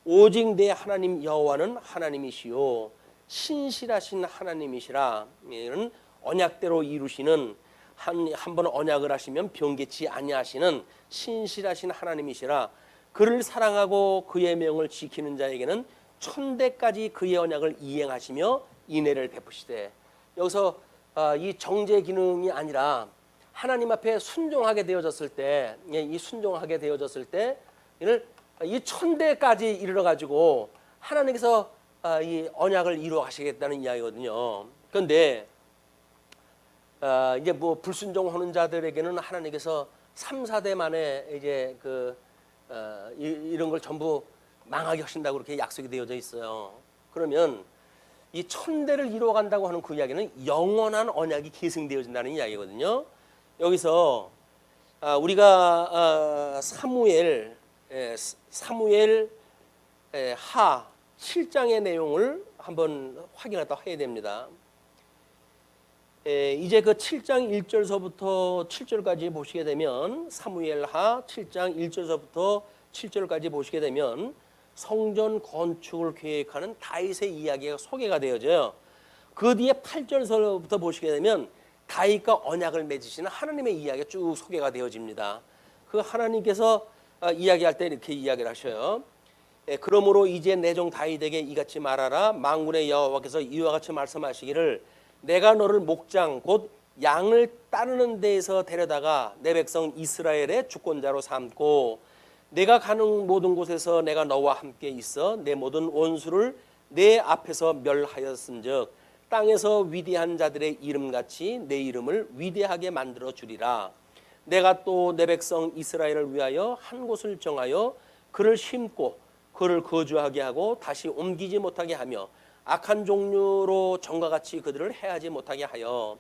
오직 내 하나님 여호와는 하나님이시요 신실하신 하나님이시라. 이는 언약대로 이루시는, 한 번 언약을 하시면 변개치 아니하시는 신실하신 하나님이시라. 그를 사랑하고 그의 명을 지키는 자에게는 천대까지 그의 언약을 이행하시며 인애를 베푸시되. 여기서 이 정죄 기능이 아니라 하나님 앞에 순종하게 되어졌을 때, 이 순종하게 되어졌을 때 이 천대까지 이르러 가지고 하나님께서 이 언약을 이루어 가시겠다는 이야기거든요. 그런데 이제 뭐 불순종하는 자들에게는 하나님께서 3, 4대 만에 이제 이런 걸 전부 망하게 하신다고 그렇게 약속이 되어져 있어요. 그러면 이 천대를 이루어 간다고 하는 그 이야기는 영원한 언약이 계승되어진다는 이야기거든요. 여기서 우리가 사무엘 하 7장의 내용을 한번 확인하다 해야 됩니다. 이제 그 7장 1절서부터 7절까지 보시게 되면, 사무엘 하 7장 1절서부터 7절까지 보시게 되면 성전 건축을 계획하는 다윗의 이야기가 소개가 되어져요. 그 뒤에 8절서부터 보시게 되면 다윗과 언약을 맺으시는 하나님의 이야기가 쭉 소개가 되어집니다. 그 하나님께서 이야기할 때 이렇게 이야기를 하셔요. 그러므로 이제 내 종 다윗에게 이같이 말하라. 만군의 여호와께서 이와 같이 말씀하시기를, 내가 너를 목장 곧 양을 따르는 데에서 데려다가 내 백성 이스라엘의 주권자로 삼고, 내가 가는 모든 곳에서 내가 너와 함께 있어 내 모든 원수를 내 앞에서 멸하였은즉 땅에서 위대한 자들의 이름같이 내 이름을 위대하게 만들어 주리라. 내가 또 내 백성 이스라엘을 위하여 한 곳을 정하여 그를 심고 그를 거주하게 하고 다시 옮기지 못하게 하며 악한 종류로 전과 같이 그들을 해하지 못하게 하여,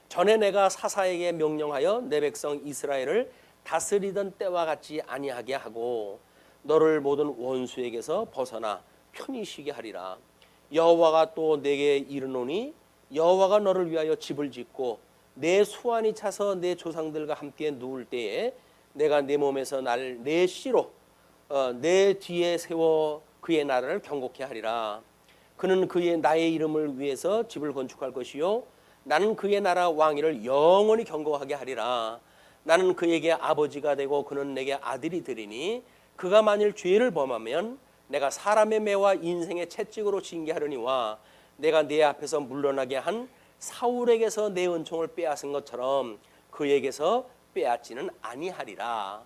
전에 내가 사사에게 명령하여 내 백성 이스라엘을 다스리던 때와 같이 아니하게 하고 너를 모든 원수에게서 벗어나 편히 쉬게 하리라. 여호와가 또 내게 이르노니, 여호와가 너를 위하여 집을 짓고 내 수완이 차서 내 조상들과 함께 누울 때에 내가 내 몸에서 날 내 씨로 내 뒤에 세워 그의 나라를 경고케 하리라. 그는 나의 이름을 위해서 집을 건축할 것이요 나는 그의 나라 왕위를 영원히 경고하게 하리라. 나는 그에게 아버지가 되고 그는 내게 아들이 되리니, 그가 만일 죄를 범하면 내가 사람의 매와 인생의 채찍으로 징계하려니와, 내가 내 앞에서 물러나게 한 사울에게서 내 은총을 빼앗은 것처럼 그에게서 빼앗지는 아니하리라.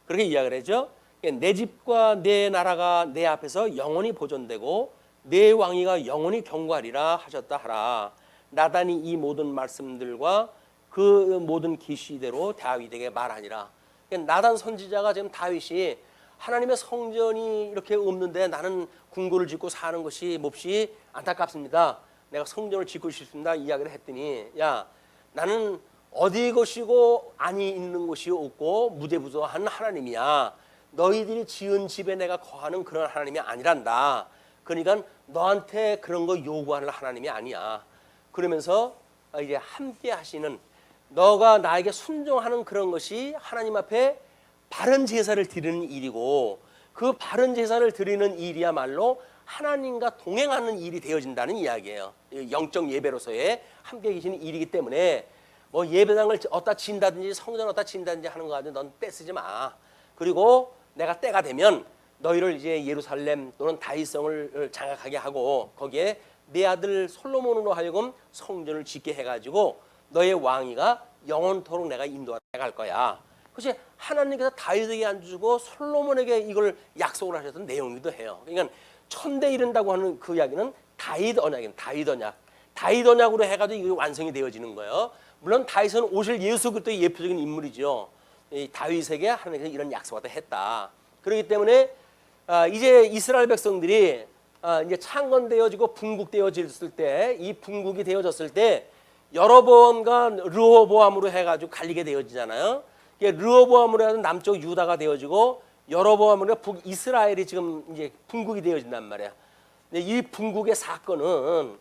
그렇게 이야기를 했죠. 내 집과 내 나라가 내 앞에서 영원히 보존되고 내 왕위가 영원히 경고하리라 하셨다 하라. 나단이 이 모든 말씀들과 그 모든 계시대로 다윗에게 말하니라. 나단 선지자가 지금 다윗이 하나님의 성전이 이렇게 없는데 나는 궁궐을 짓고 사는 것이 몹시 안타깝습니다. 내가 성전을 짓고 싶습니다. 이야기를 했더니, 야, 나는 어디 것이고 안이 있는 곳이 없고 무대부도한 하나님이야. 너희들이 지은 집에 내가 거하는 그런 하나님이 아니란다. 그러니까 너한테 그런 거 요구하는 하나님이 아니야. 그러면서 이제 함께 하시는, 너가 나에게 순종하는 그런 것이 하나님 앞에 바른 제사를 드리는 일이고, 그 바른 제사를 드리는 일이야말로 하나님과 동행하는 일이 되어진다는 이야기예요. 영적 예배로서의 함께 계시는 일이기 때문에 뭐 예배당을 어디다 진다든지 성전 어디다 진다든지 하는 거 가지고 넌 떼쓰지 마. 그리고 내가 때가 되면 너희를 이제 예루살렘 또는 다윗성을 장악하게 하고 거기에 내 아들 솔로몬으로 하여금 성전을 짓게 해가지고 너의 왕위가 영원토록 내가 인도해 갈 거야. 그것이 하나님께서 다윗에게 안 주고 솔로몬에게 이걸 약속을 하셨던 내용이기도 해요. 그러니까 천대 이른다고 하는 그 이야기는 다윗 언약이에요. 다윗 언약. 다윗 언약으로 해가지고 이게 완성이 되어지는 거예요. 물론 다윗은 오실 예수 그리스도의 예표적인 인물이죠. 이 다윗에게 하나님께서 이런 약속을 했다. 그렇기 때문에 이제 이스라엘 백성들이 이제 창건되어지고 분국되어졌을 때, 이 분국이 되어졌을 때 여로보암과 르호보암으로 해가지고 갈리게 되어지잖아요. 르호보암으로 해서 남쪽 유다가 되어지고 여로보암으로 북이스라엘이 지금 이제 분국이 되어진단 말이야. 근데 이 분국의 사건은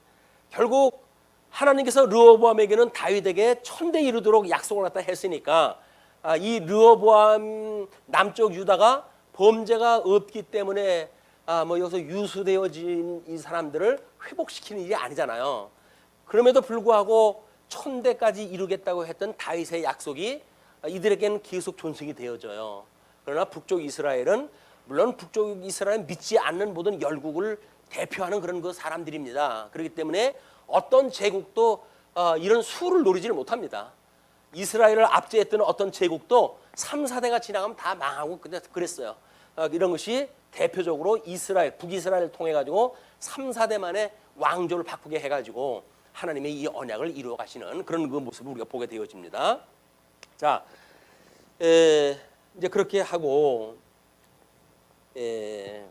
결국 하나님께서 르호보암에게는 다윗에게 천대 이루도록 약속을 갖다 했으니까 이 르호보암 남쪽 유다가 범죄가 없기 때문에 뭐 여기서 유수되어진 이 사람들을 회복시키는 일이 아니잖아요. 그럼에도 불구하고 천대까지 이루겠다고 했던 다윗의 약속이 이들에게는 계속 존속이 되어져요. 그러나 북쪽 이스라엘은, 물론 북쪽 이스라엘은 믿지 않는 모든 열국을 대표하는 그런 그 사람들입니다. 그렇기 때문에 어떤 제국도 이런 수를 노리지를 못합니다. 이스라엘을 압제했던 어떤 제국도 3, 4대가 지나가면 다 망하고 그랬어요. 이런 것이 대표적으로 이스라엘, 북이스라엘을 통해 가지고 3, 4대 만에 왕조를 바꾸게 해가지고 하나님의 이 언약을 이루어 가시는 그런 그 모습을 우리가 보게 되어집니다. 자, 이제 그렇게 하고 그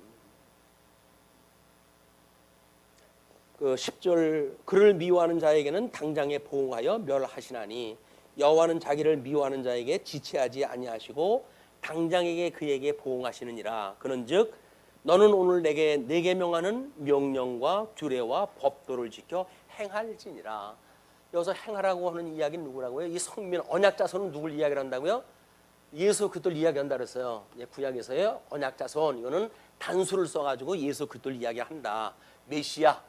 10절, 그를 미워하는 자에게는 당장에 보응하여 멸하시나니 여호와는 자기를 미워하는 자에게 지체하지 아니하시고 당장에게 그에게 보응하시느니라. 그런즉 너는 오늘 내게 명하는 명령과 규례와 법도를 지켜 행할지니라. 여기서 행하라고 하는 이야기는 누구라고요? 이 성민 언약자손은 누굴 이야기를 한다고요? 예수 그리스도를 이야기한다 그랬어요. 구약에서의 언약자손, 이거는 단수를 써가지고 예수 그리스도를 이야기한다. 메시아.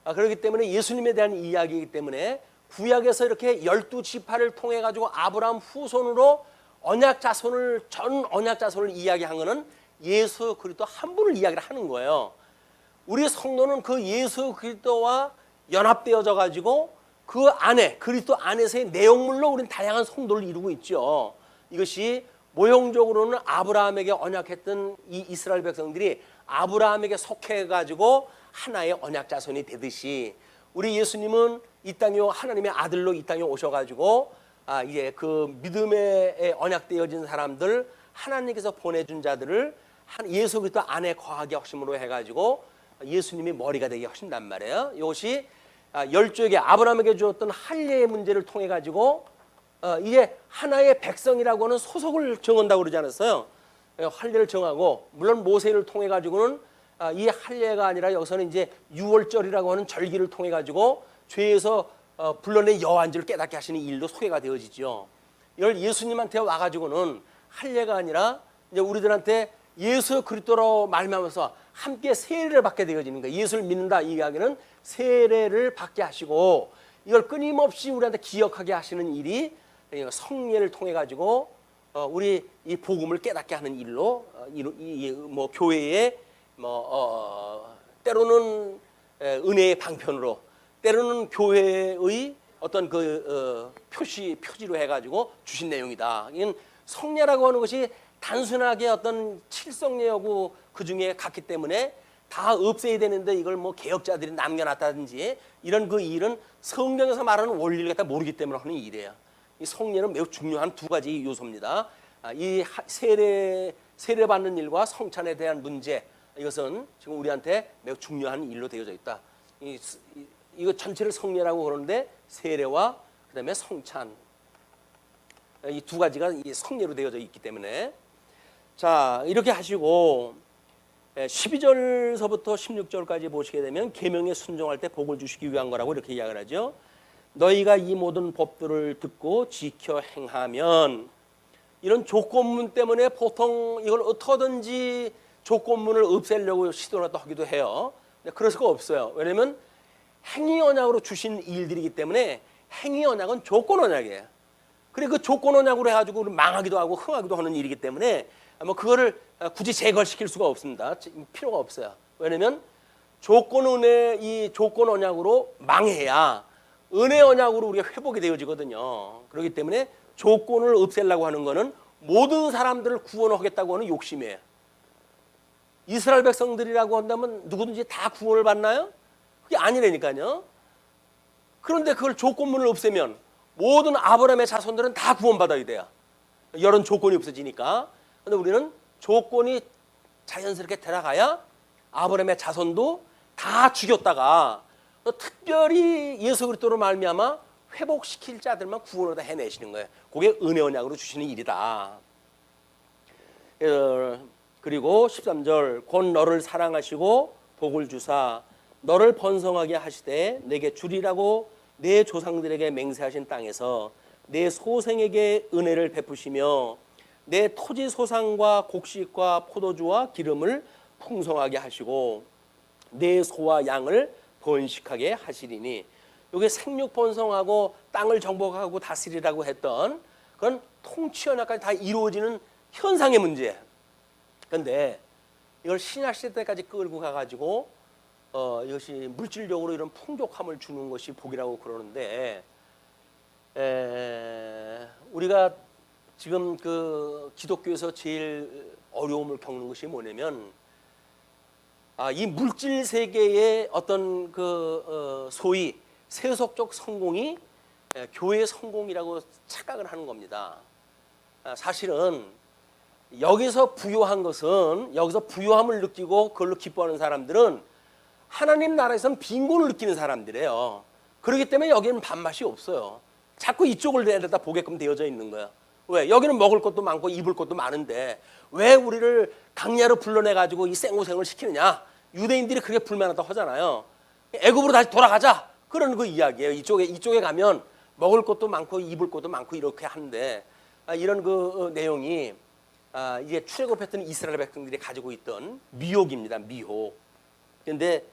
그렇기 때문에 예수님에 대한 이야기이기 때문에 구약에서 이렇게 12지파를 통해 가지고 아브라함 후손으로 언약자손을, 전 언약자손을 이야기한 것은 예수 그리스도 한 분을 이야기를 하는 거예요. 우리 성도는 그 예수 그리스도와 연합되어져 가지고 그 안에, 그리스도 안에서의 내용물로 우리는 다양한 성도를 이루고 있죠. 이것이 모형적으로는 아브라함에게 언약했던 이 이스라엘 백성들이 아브라함에게 속해 가지고 하나의 언약자손이 되듯이 우리 예수님은 이 땅에 하나님의 아들로 이 땅에 오셔가지고 이제 그 믿음에 언약되어진 사람들, 하나님께서 보내준 자들을 예수 그리스도 안에 거하게 하심으로 해가지고 예수님이 머리가 되게 하신단 말이에요. 이것이 열조에게 아브라함에게 주었던 할례의 문제를 통해 가지고 이제 하나의 백성이라고 하는 소속을 정한다고 그러지 않았어요? 할례를 정하고, 물론 모세를 통해 가지고는 이 할례가 아니라 여기서는 이제 유월절이라고 하는 절기를 통해 가지고 죄에서 불러낸 여호와인지를 깨닫게 하시는 일도 소개가 되어지죠. 이걸 예수님한테 와가지고는 할례가 아니라 이제 우리들한테 예수 그리스도로 말미암아서 함께 세례를 받게 되어지는 거예요. 예수를 믿는다 이 이야기는 세례를 받게 하시고, 이걸 끊임없이 우리한테 기억하게 하시는 일이 성례를 통해 가지고 우리 이 복음을 깨닫게 하는 일로 뭐 교회의 때로는 은혜의 방편으로, 때로는 교회의 어떤 그 표지로 해가지고 주신 내용이다. 이건 성례라고 하는 것이 단순하게 어떤 칠성례하고 그 중에 같기 때문에 다 없애야 되는데 이걸 뭐 개혁자들이 남겨놨다든지 이런 그 일은 성경에서 말하는 원리를 갖다 모르기 때문에 하는 일이에요. 이 성례는 매우 중요한 두 가지 요소입니다. 이 세례 받는 일과 성찬에 대한 문제, 이것은 지금 우리한테 매우 중요한 일로 되어져 있다. 이거 전체를 성례라고 그러는데 세례와 그다음에 성찬, 이 두 가지가 이 성례로 되어져 있기 때문에, 자 이렇게 하시고 12절서부터 16절까지 보시게 되면 계명에 순종할 때 복을 주시기 위한 거라고 이렇게 이야기를 하죠. 너희가 이 모든 법들을 듣고 지켜 행하면, 이런 조건문 때문에 보통 이걸 어떻게든지 조건문을 없애려고 시도를 하기도 해요. 그럴 수가 없어요. 왜냐하면 행위 언약으로 주신 일들이기 때문에 행위 언약은 조건 언약이에요. 그리고 그 조건 언약으로 해가지고 망하기도 하고 흥하기도 하는 일이기 때문에 뭐 그거를 굳이 제거시킬 수가 없습니다. 필요가 없어요. 왜냐하면 조건 은혜, 이 조건 언약으로 망해야 은혜 언약으로 우리가 회복이 되어지거든요. 그렇기 때문에 조건을 없애려고 하는 것은 모든 사람들을 구원하겠다고 하는 욕심이에요. 이스라엘 백성들이라고 한다면 누구든지 다 구원을 받나요? 그게 아니라니까요. 그런데 그걸 조건문을 없애면 모든 아브라함의 자손들은 다 구원받아야 돼요. 이런 조건이 없어지니까. 그런데 우리는 조건이 자연스럽게 들어가야 아브라함의 자손도 다 죽였다가 특별히 예수 그리스도로 말미암아 회복시킬 자들만 구원을 다 해내시는 거예요. 그게 은혜 언약으로 주시는 일이다. 그리고 13절, 곧 너를 사랑하시고 복을 주사 너를 번성하게 하시되 내게 주리라고 내 조상들에게 맹세하신 땅에서 내 소생에게 은혜를 베푸시며 내 토지 소상과 곡식과 포도주와 기름을 풍성하게 하시고 내 소와 양을 번식하게 하시리니, 여기 생육 번성하고 땅을 정복하고 다스리라고 했던 그런 통치 언약까지 다 이루어지는 현상의 문제예요. 그런데 이걸 신약 시대 때까지 끌고 가가지고 이것이 물질적으로 이런 풍족함을 주는 것이 복이라고 그러는데, 우리가 지금 그 기독교에서 제일 어려움을 겪는 것이 뭐냐면, 이 물질 세계의 어떤 그 소위 세속적 성공이 교회의 성공이라고 착각을 하는 겁니다. 사실은 여기서 부유한 것은, 여기서 부유함을 느끼고 그걸로 기뻐하는 사람들은 하나님 나라에서는 빈곤을 느끼는 사람들이에요. 그렇기 때문에 여기는 밥맛이 없어요. 자꾸 이쪽을 내다 보게끔 되어져 있는 거예요. 왜? 여기는 먹을 것도 많고 입을 것도 많은데 왜 우리를 강야로 불러내가지고 이 생고생을 시키느냐? 유대인들이 그렇게 불만하다고 하잖아요. 애굽으로 다시 돌아가자, 그런 그 이야기예요. 이쪽에 가면 먹을 것도 많고 입을 것도 많고 이렇게 하는데, 이런 그 내용이 이제 출애굽했던 이스라엘 백성들이 가지고 있던 미혹입니다. 미혹. 그런데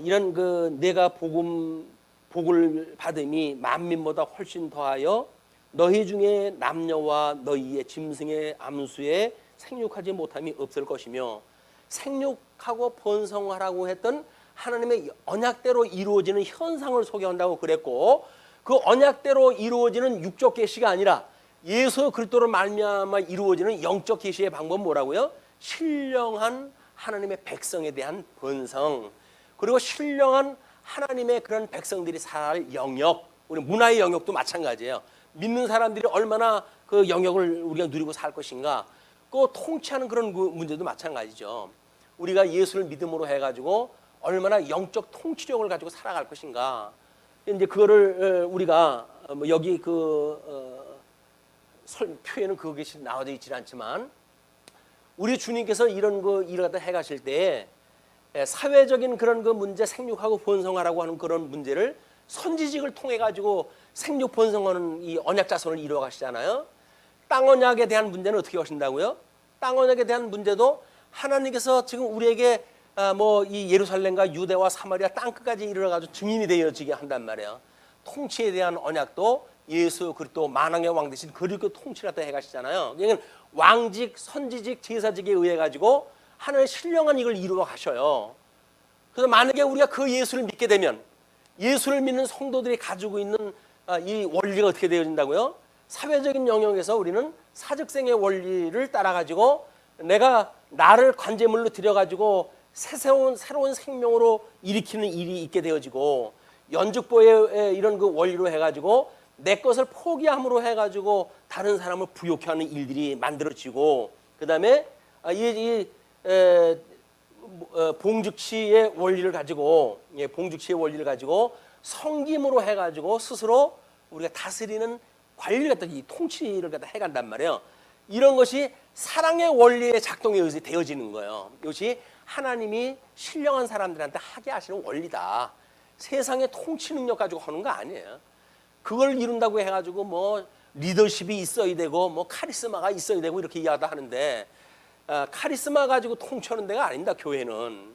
이런 그 내가 복을 받음이 만민보다 훨씬 더하여 너희 중에 남녀와 너희의 짐승의 암수에 생육하지 못함이 없을 것이며, 생육하고 번성하라고 했던 하나님의 언약대로 이루어지는 현상을 소개한다고 그랬고, 그 언약대로 이루어지는 육적 계시가 아니라 예수 그리스도로 말미암아 이루어지는 영적 계시의 방법은 뭐라고요? 신령한 하나님의 백성에 대한 번성, 그리고 신령한 하나님의 그런 백성들이 살 영역, 우리 문화의 영역도 마찬가지예요. 믿는 사람들이 얼마나 그 영역을 우리가 누리고 살 것인가, 그 통치하는 그런 문제도 마찬가지죠. 우리가 예수를 믿음으로 해가지고 얼마나 영적 통치력을 가지고 살아갈 것인가. 이제 그거를 우리가 여기 표에는 그것이 나와져 있지 않지만, 우리 주님께서 이런 일을 갖다 해가실 때 사회적인 그런 그 문제, 생육하고 번성하라고 하는 그런 문제를 선지직을 통해 가지고 생육 번성하는 이 언약 자손을 이루어 가시잖아요. 땅 언약에 대한 문제는 어떻게 하신다고요? 땅 언약에 대한 문제도 하나님께서 지금 우리에게 이 예루살렘과 유대와 사마리아 땅 끝까지 이르러 가지고 증인이 되어지게 한단 말이에요. 통치에 대한 언약도 예수 그리스도 만왕의 왕 대신 그리스도 통치를 해 가시잖아요. 그러니까 왕직, 선지직, 제사직에 의해 가지고 하나님의 신령한 이걸 이루어 가셔요. 그래서 만약에 우리가 그 예수를 믿게 되면, 예수를 믿는 성도들이 가지고 있는 이 원리가 어떻게 되어진다고요? 사회적인 영역에서 우리는 사직생의 원리를 따라 가지고 내가 나를 관제물로 들여가지고 새로운 생명으로 일으키는 일이 있게 되어지고, 연죽보의 이런 그 원리로 해가지고 내 것을 포기함으로 해가지고 다른 사람을 부욕해 하는 일들이 만들어지고, 그 다음에 봉죽치의 원리를 가지고, 봉죽치의 원리를 가지고 성김으로 해가지고 스스로 우리가 다스리는 관리를 갖다, 이 통치를 갖다 해간단 말이에요. 이런 것이 사랑의 원리의 작동에 의해서 되어지는 거예요. 이것이 하나님이 신령한 사람들한테 하게 하시는 원리다. 세상의 통치 능력 가지고 하는 거 아니에요. 그걸 이룬다고 해가지고 뭐 리더십이 있어야 되고 뭐 카리스마가 있어야 되고 이렇게 이야기도 하는데, 카리스마 가지고 통치하는 데가 아닙니다. 교회는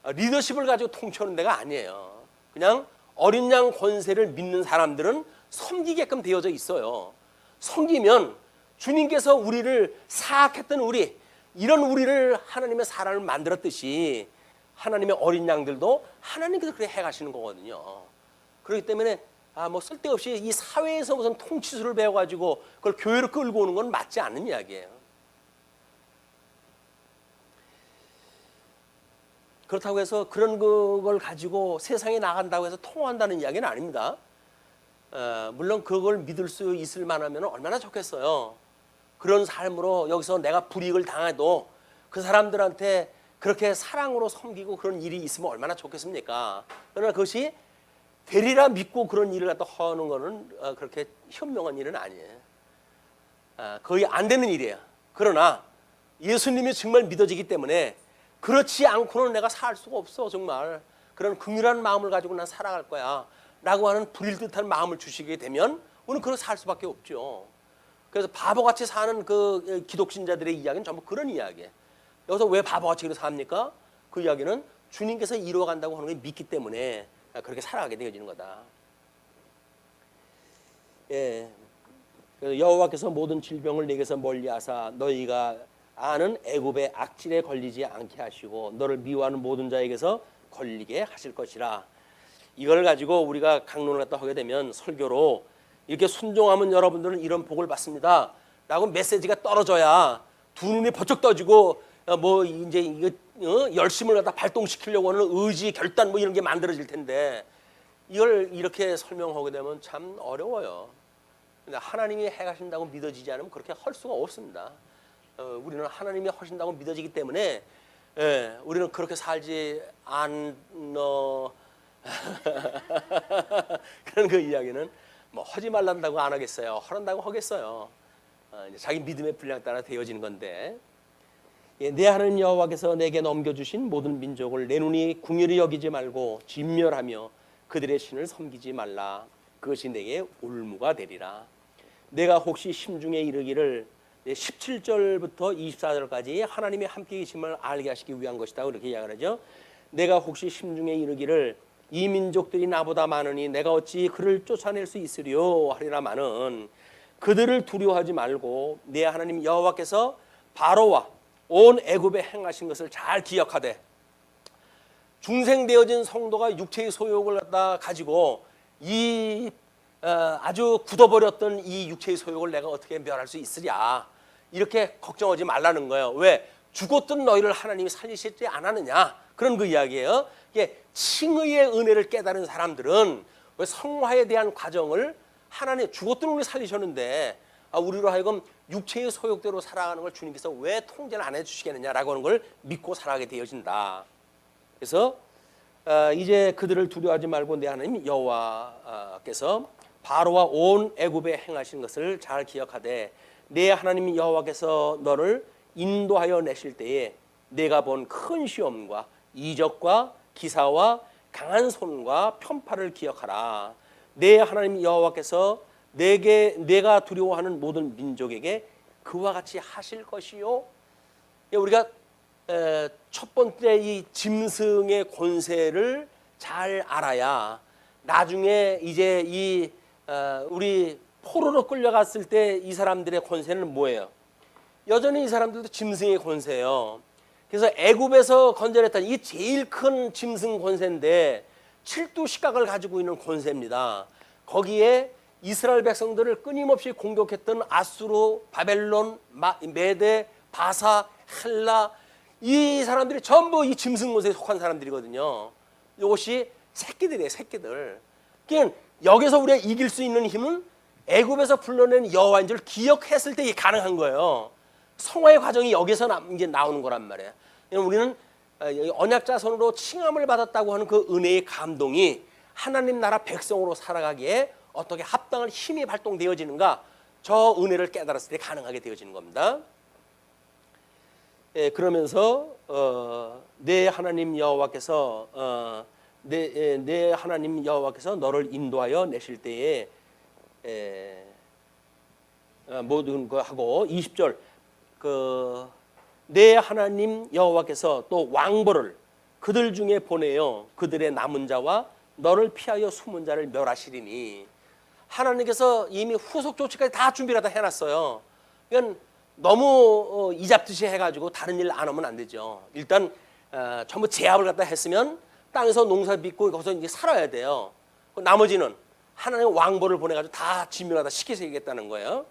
리더십을 가지고 통치하는 데가 아니에요. 그냥 어린 양 권세를 믿는 사람들은 섬기게끔 되어져 있어요. 섬기면 주님께서 우리를 사악했던 우리, 이런 우리를 하나님의 사람을 만들었듯이 하나님의 어린 양들도 하나님께서 그렇게 해가시는 거거든요. 그렇기 때문에 뭐 쓸데없이 이 사회에서 무슨 통치술을 배워가지고 그걸 교회로 끌고 오는 건 맞지 않는 이야기예요. 그렇다고 해서 그런 걸 가지고 세상에 나간다고 해서 통한다는 이야기는 아닙니다. 물론 그걸 믿을 수 있을 만하면 얼마나 좋겠어요. 그런 삶으로 여기서 내가 불이익을 당해도 그 사람들한테 그렇게 사랑으로 섬기고 그런 일이 있으면 얼마나 좋겠습니까? 그러나 그것이 되리라 믿고 그런 일을 갖다 하는 거는 그렇게 현명한 일은 아니에요. 거의 안 되는 일이에요. 그러나 예수님이 정말 믿어지기 때문에 그렇지 않고는 내가 살 수가 없어. 정말 그런 긍휼한 마음을 가지고 난 살아갈 거야 라고 하는 불일듯한 마음을 주시게 되면 우리는 그렇게 살 수밖에 없죠. 그래서 바보같이 사는 그 기독신자들의 이야기는 전부 그런 이야기예요. 여기서 왜 바보같이 그렇게 삽니까? 그 이야기는 주님께서 이루어간다고 하는 걸 믿기 때문에 그렇게 살아가게 되어지는 거다. 예. 여호와께서 모든 질병을 내게서 멀리하사 너희가 아는 애굽의 악질에 걸리지 않게 하시고 너를 미워하는 모든 자에게서 걸리게 하실 것이라. 이걸 가지고 우리가 강론을 갖다 하게 되면 설교로 이렇게 순종하면 여러분들은 이런 복을 받습니다 라고 메시지가 떨어져야 두 눈이 번쩍 떠지고 뭐 이제 이거 열심을 갖다 발동시키려고 하는 의지, 결단 뭐 이런 게 만들어질 텐데, 이걸 이렇게 설명하게 되면 참 어려워요. 근데 하나님이 해가신다고 믿어지지 않으면 그렇게 할 수가 없습니다. 우리는 하나님이 하신다고 믿어지기 때문에 우리는 그렇게 살지 않어. 그런 그 이야기는 뭐 하지 말란다고 안 하겠어요. 하란다고 하겠어요. 자기 믿음의 분량 따라 되어지는 건데, 내 하나님 여호와께서 내게 넘겨주신 모든 민족을 내 눈이 궁휼히 여기지 말고 진멸하며 그들의 신을 섬기지 말라. 그것이 내게 올무가 되리라. 내가 혹시 심중에 이르기를 17절부터 24절까지 하나님이 함께 계심을 알게 하시기 위한 것이다 그렇게 이야기를 하죠. 내가 혹시 심중에 이르기를 이 민족들이 나보다 많으니 내가 어찌 그를 쫓아낼 수 있으리요 하리라마는, 그들을 두려워하지 말고 내 하나님 여호와께서 바로와 온 애굽에 행하신 것을 잘 기억하되, 중생되어진 성도가 육체의 소욕을 갖다 가지고 이 아주 굳어버렸던 이 육체의 소욕을 내가 어떻게 멸할 수 있으랴, 이렇게 걱정하지 말라는 거예요. 왜? 죽었던 너희를 하나님이 살리시지 않았느냐, 그런 그 이야기예요. 이게 칭의의 은혜를 깨달은 사람들은 왜 성화에 대한 과정을 하나님 죽었던 우리 살리셨는데 우리로 하여금 육체의 소욕대로 살아가는 걸 주님께서 왜 통제를 안 해주시겠느냐라고 하는 걸 믿고 살아가게 되어진다. 그래서 이제 그들을 두려워하지 말고 내 하나님 여호와께서 바로와 온 애굽에 행하신 것을 잘 기억하되, 내 하나님 여호와께서 너를 인도하여 내실 때에 내가 본 큰 시험과 이적과 기사와 강한 손과 편파를 기억하라. 내 하나님 여호와께서 내가 두려워하는 모든 민족에게 그와 같이 하실 것이요. 우리가 첫 번째 이 짐승의 권세를 잘 알아야 나중에 이제 이 우리 포로로 끌려갔을 때 이 사람들의 권세는 뭐예요? 여전히 이 사람들도 짐승의 권세예요. 그래서 애굽에서 건져냈던 이 제일 큰 짐승 권세인데 7두 시각을 가지고 있는 권세입니다. 거기에 이스라엘 백성들을 끊임없이 공격했던 아수르, 바벨론, 메데, 바사, 헬라, 이 사람들이 전부 이 짐승 권세에 속한 사람들이거든요. 이것이 새끼들이에요, 새끼들. 그러니까 여기서 우리가 이길 수 있는 힘은 애굽에서 불러낸 여호와인 줄 기억했을 때 이게 가능한 거예요. 성화의 과정이 여기서 이제 나오는 거란 말이에요. 우리는 언약 자손으로 칭함을 받았다고 하는 그 은혜의 감동이 하나님 나라 백성으로 살아가기에 어떻게 합당한 힘이 발동되어지는가, 저 은혜를 깨달았을 때 가능하게 되어지는 겁니다. 그러면서 내 하나님 여호와께서 내 하나님 여호와께서 너를 인도하여 내실 때에 모든 거 하고 20절 내 하나님 여호와께서 또 왕벌을 그들 중에 보내어 그들의 남은 자와 너를 피하여 숨은 자를 멸하시리니 하나님께서 이미 후속 조치까지 다 준비를 다 해놨어요. 그러니까 너무 이잡듯이 해가지고 다른 일 안 하면 안 되죠. 일단 전부 제압을 갖다 했으면 땅에서 농사 빚고 거기서 이제 살아야 돼요. 나머지는 하나님의 왕벌을 보내가지고 다 진멸하다 시키겠다는 거예요.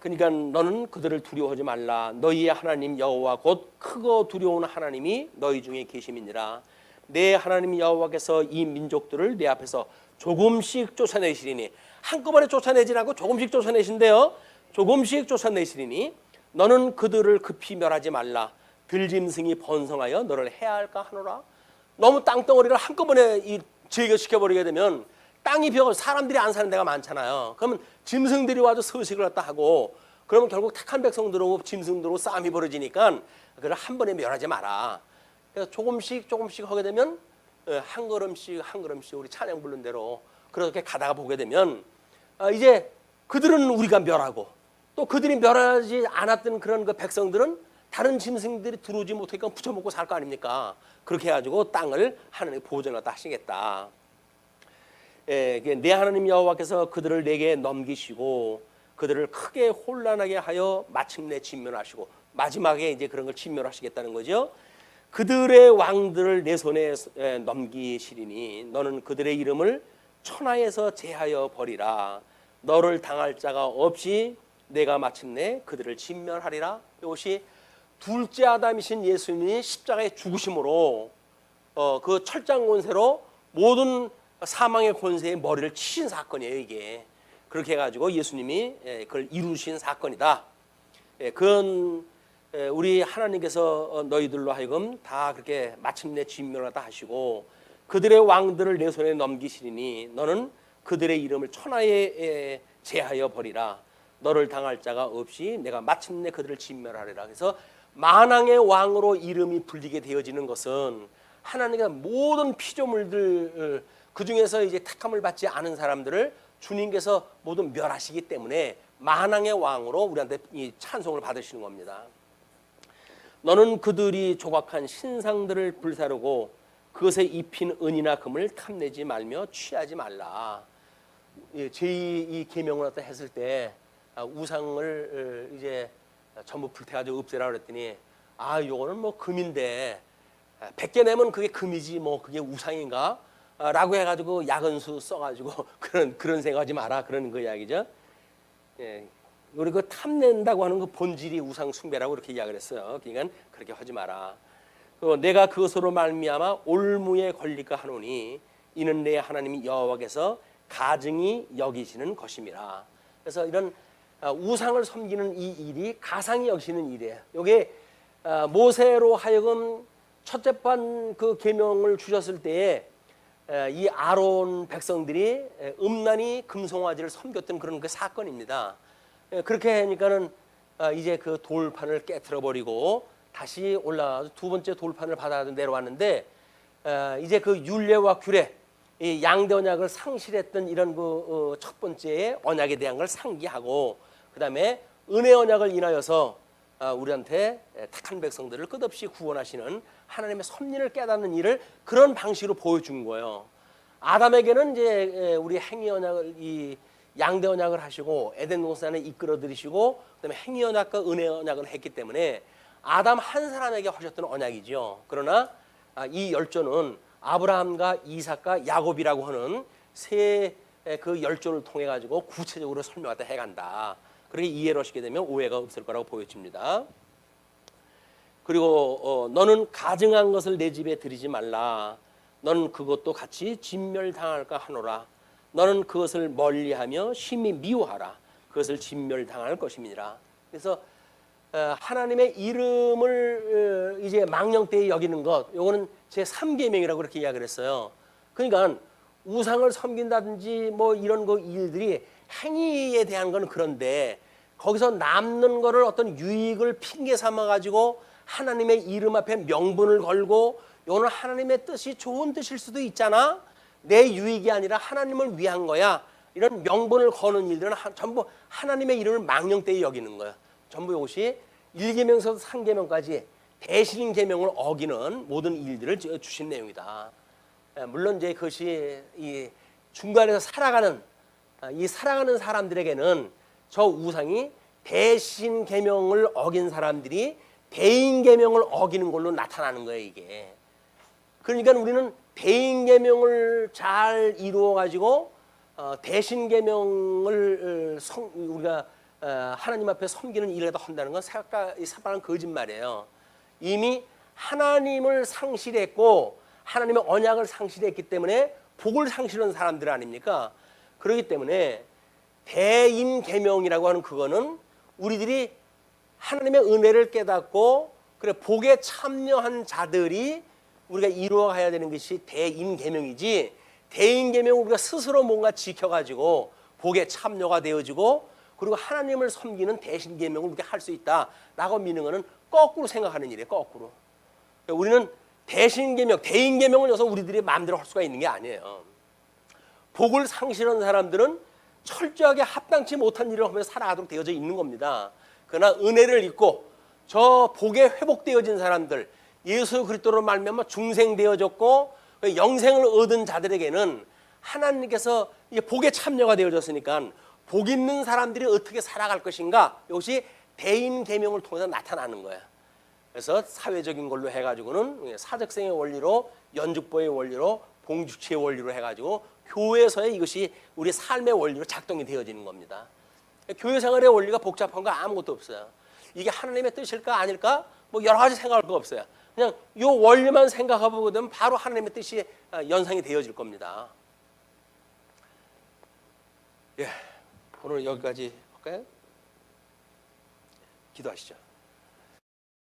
그러니까 너는 그들을 두려워하지 말라. 너희의 하나님 여호와 곧 크고 두려운 하나님이 너희 중에 계심이니라. 내 하나님 여호와께서 이 민족들을 내 앞에서 조금씩 쫓아내시리니 한꺼번에 쫓아내지 않고 조금씩 쫓아내신대요. 조금씩 쫓아내시리니 너는 그들을 급히 멸하지 말라. 들짐승이 번성하여 너를 해할까 하노라. 너무 땅덩어리를 한꺼번에 제거시켜버리게 되면 땅이 비어 사람들이 안 사는 데가 많잖아요. 그러면 짐승들이 와서 서식을 갖다 하고 그러면 결국 택한 백성들하고 짐승들하고 싸움이 벌어지니까 그걸 한 번에 멸하지 마라. 그래서 조금씩 하게 되면 한 걸음씩 우리 찬양 부른 대로 그렇게 가다가 보게 되면 이제 그들은 우리가 멸하고 또 그들이 멸하지 않았던 그런 그 백성들은 다른 짐승들이 들어오지 못하니까 붙여먹고 살 거 아닙니까? 그렇게 해가지고 땅을 하나님 보존을 하시겠다. 내 하나님 여호와께서 그들을 내게 넘기시고 그들을 크게 혼란하게 하여 마침내 진멸하시고 마지막에 이제 그런 걸 진멸하시겠다는 거죠. 그들의 왕들을 내 손에 넘기시리니 너는 그들의 이름을 천하에서 제하여 버리라. 너를 당할 자가 없이 내가 마침내 그들을 진멸하리라. 이것이 둘째 아담이신 예수님이 십자가에 죽으심으로 그 철장 권세로 모든 사망의 권세의 머리를 치신 사건이에요. 이게 그렇게 해가지고 예수님이 그걸 이루신 사건이다. 그건 우리 하나님께서 너희들로 하여금 다 그렇게 마침내 진멸하다 하시고 그들의 왕들을 내 손에 넘기시리니 너는 그들의 이름을 천하에 제하여 버리라. 너를 당할 자가 없이 내가 마침내 그들을 진멸하리라. 그래서 만왕의 왕으로 이름이 불리게 되어지는 것은 하나님의 모든 피조물들 그 중에서 이제 택함을 받지 않은 사람들을 주님께서 모두 멸하시기 때문에 만왕의 왕으로 우리한테 이 찬송을 받으시는 겁니다. 너는 그들이 조각한 신상들을 불사르고 그것에 입힌 은이나 금을 탐내지 말며 취하지 말라. 제2 계명을 했을 때 우상을 이제 전부 불태가지고 없애라 그랬더니 요거는 뭐 금인데 100개 내면 그게 금이지 뭐 그게 우상인가? 라고 해가지고 야근수 써가지고 그런 생각하지 마라 그러는 거 이야기죠. 우리 그 탐낸다고 하는 그 본질이 우상 숭배라고 그렇게 이야기를 했어요. 그러니까 그렇게 하지 마라. 내가 그것으로 말미암아 올무에 걸릴까 하노니 이는 내 하나님 여호와께서 가증히 여기시는 것임이라. 그래서 이런 우상을 섬기는 이 일이 가상히 여기시는 일이에요. 이게 모세로 하여금 첫째 반 그 계명을 주셨을 때에 이 아론 백성들이 음란히 금송아지를 섬겼던 그런 그 사건입니다. 그렇게 하니까는 이제 그 돌판을 깨트려 버리고 다시 올라가서 두 번째 돌판을 받아 내려왔는데 이제 그 율례와 규례, 이 양대 언약을 상실했던 이런 그 첫 번째 언약에 대한 걸 상기하고 그다음에 은혜 언약을 인하여서 우리한테 택한 백성들을 끝없이 구원하시는 하나님의 섭리를 깨닫는 일을 그런 방식으로 보여준 거예요. 아담에게는 이제 우리 행위 언약을 이 양대 언약을 하시고 에덴 동산에 이끌어 들이시고 그다음에 행위 언약과 은혜 언약을 했기 때문에 아담 한 사람에게 하셨던 언약이죠. 그러나 이 열조는 아브라함과 이삭과 야곱이라고 하는 세 그 열조를 통해 가지고 구체적으로 설명하다 해간다. 그렇게 이해를 하시게 되면 오해가 없을 거라고 보여집니다. 그리고 너는 가증한 것을 내 집에 들이지 말라. 너는 그것도 같이 진멸당할까 하노라. 너는 그것을 멀리하며 심히 미워하라. 그것을 진멸당할 것임이니라. 그래서 하나님의 이름을 이제 망령되이 여기는 것, 요거는 제 3계명이라고 그렇게 이야기를 했어요. 그러니까 우상을 섬긴다든지 뭐 이런 거 일들이 행위에 대한 건 그런데 거기서 남는 거를 어떤 유익을 핑계 삼아 가지고 하나님의 이름 앞에 명분을 걸고 이거는 하나님의 뜻이 좋은 뜻일 수도 있잖아. 내 유익이 아니라 하나님을 위한 거야. 이런 명분을 거는 일들은 전부 하나님의 이름을 망령되이 여기는 거야. 전부 이것이 1계명에서 3계명까지 대신 계명을 어기는 모든 일들을 주신 내용이다. 물론 이제 그것이 이 중간에서 살아가는 사람들에게는 저 우상이 대신 계명을 어긴 사람들이 대인 계명을 어기는 걸로 나타나는 거예요, 이게. 그러니까 우리는 대인 계명을 잘 이루어 가지고 대신 계명을 우리가 하나님 앞에 섬기는 일을 한다는 건 새빨간 거짓말이에요. 이미 하나님을 상실했고 하나님의 언약을 상실했기 때문에 복을 상실한 사람들 아닙니까? 그렇기 때문에 대인 계명이라고 하는 그거는 우리들이 하나님의 은혜를 깨닫고 그래 복에 참여한 자들이 우리가 이루어가야 되는 것이 대인 계명이지, 대인 계명 우리가 스스로 뭔가 지켜가지고 복에 참여가 되어지고 그리고 하나님을 섬기는 대신 계명을 우리가 할 수 있다라고 믿는 것은 거꾸로 생각하는 일이에요. 거꾸로. 우리는 대신 계명, 대인 계명을 여기서 우리들이 마음대로 할 수가 있는 게 아니에요. 복을 상실한 사람들은 철저하게 합당치 못한 일을 하면서 살아가도록 되어져 있는 겁니다. 그러나 은혜를 입고 저 복에 회복되어진 사람들, 예수 그리스도로 말미암아 중생되어졌고 영생을 얻은 자들에게는 하나님께서 복에 참여가 되어졌으니까 복 있는 사람들이 어떻게 살아갈 것인가, 이것이 대인 계명을 통해서 나타나는 거야. 그래서 사회적인 걸로 해가지고는 사적생의 원리로, 연죽보의 원리로, 봉주치의 원리로 해가지고 교회에서의 이것이 우리 삶의 원리로 작동이 되어지는 겁니다. 교회 생활의 원리가 복잡한 거 아무것도 없어요. 이게 하나님의 뜻일까 아닐까? 뭐 여러 가지 생각할 거 없어요. 그냥 이 원리만 생각해보게 되면 바로 하나님의 뜻이 연상이 되어질 겁니다. 예, 오늘 여기까지 할까요? 기도하시죠.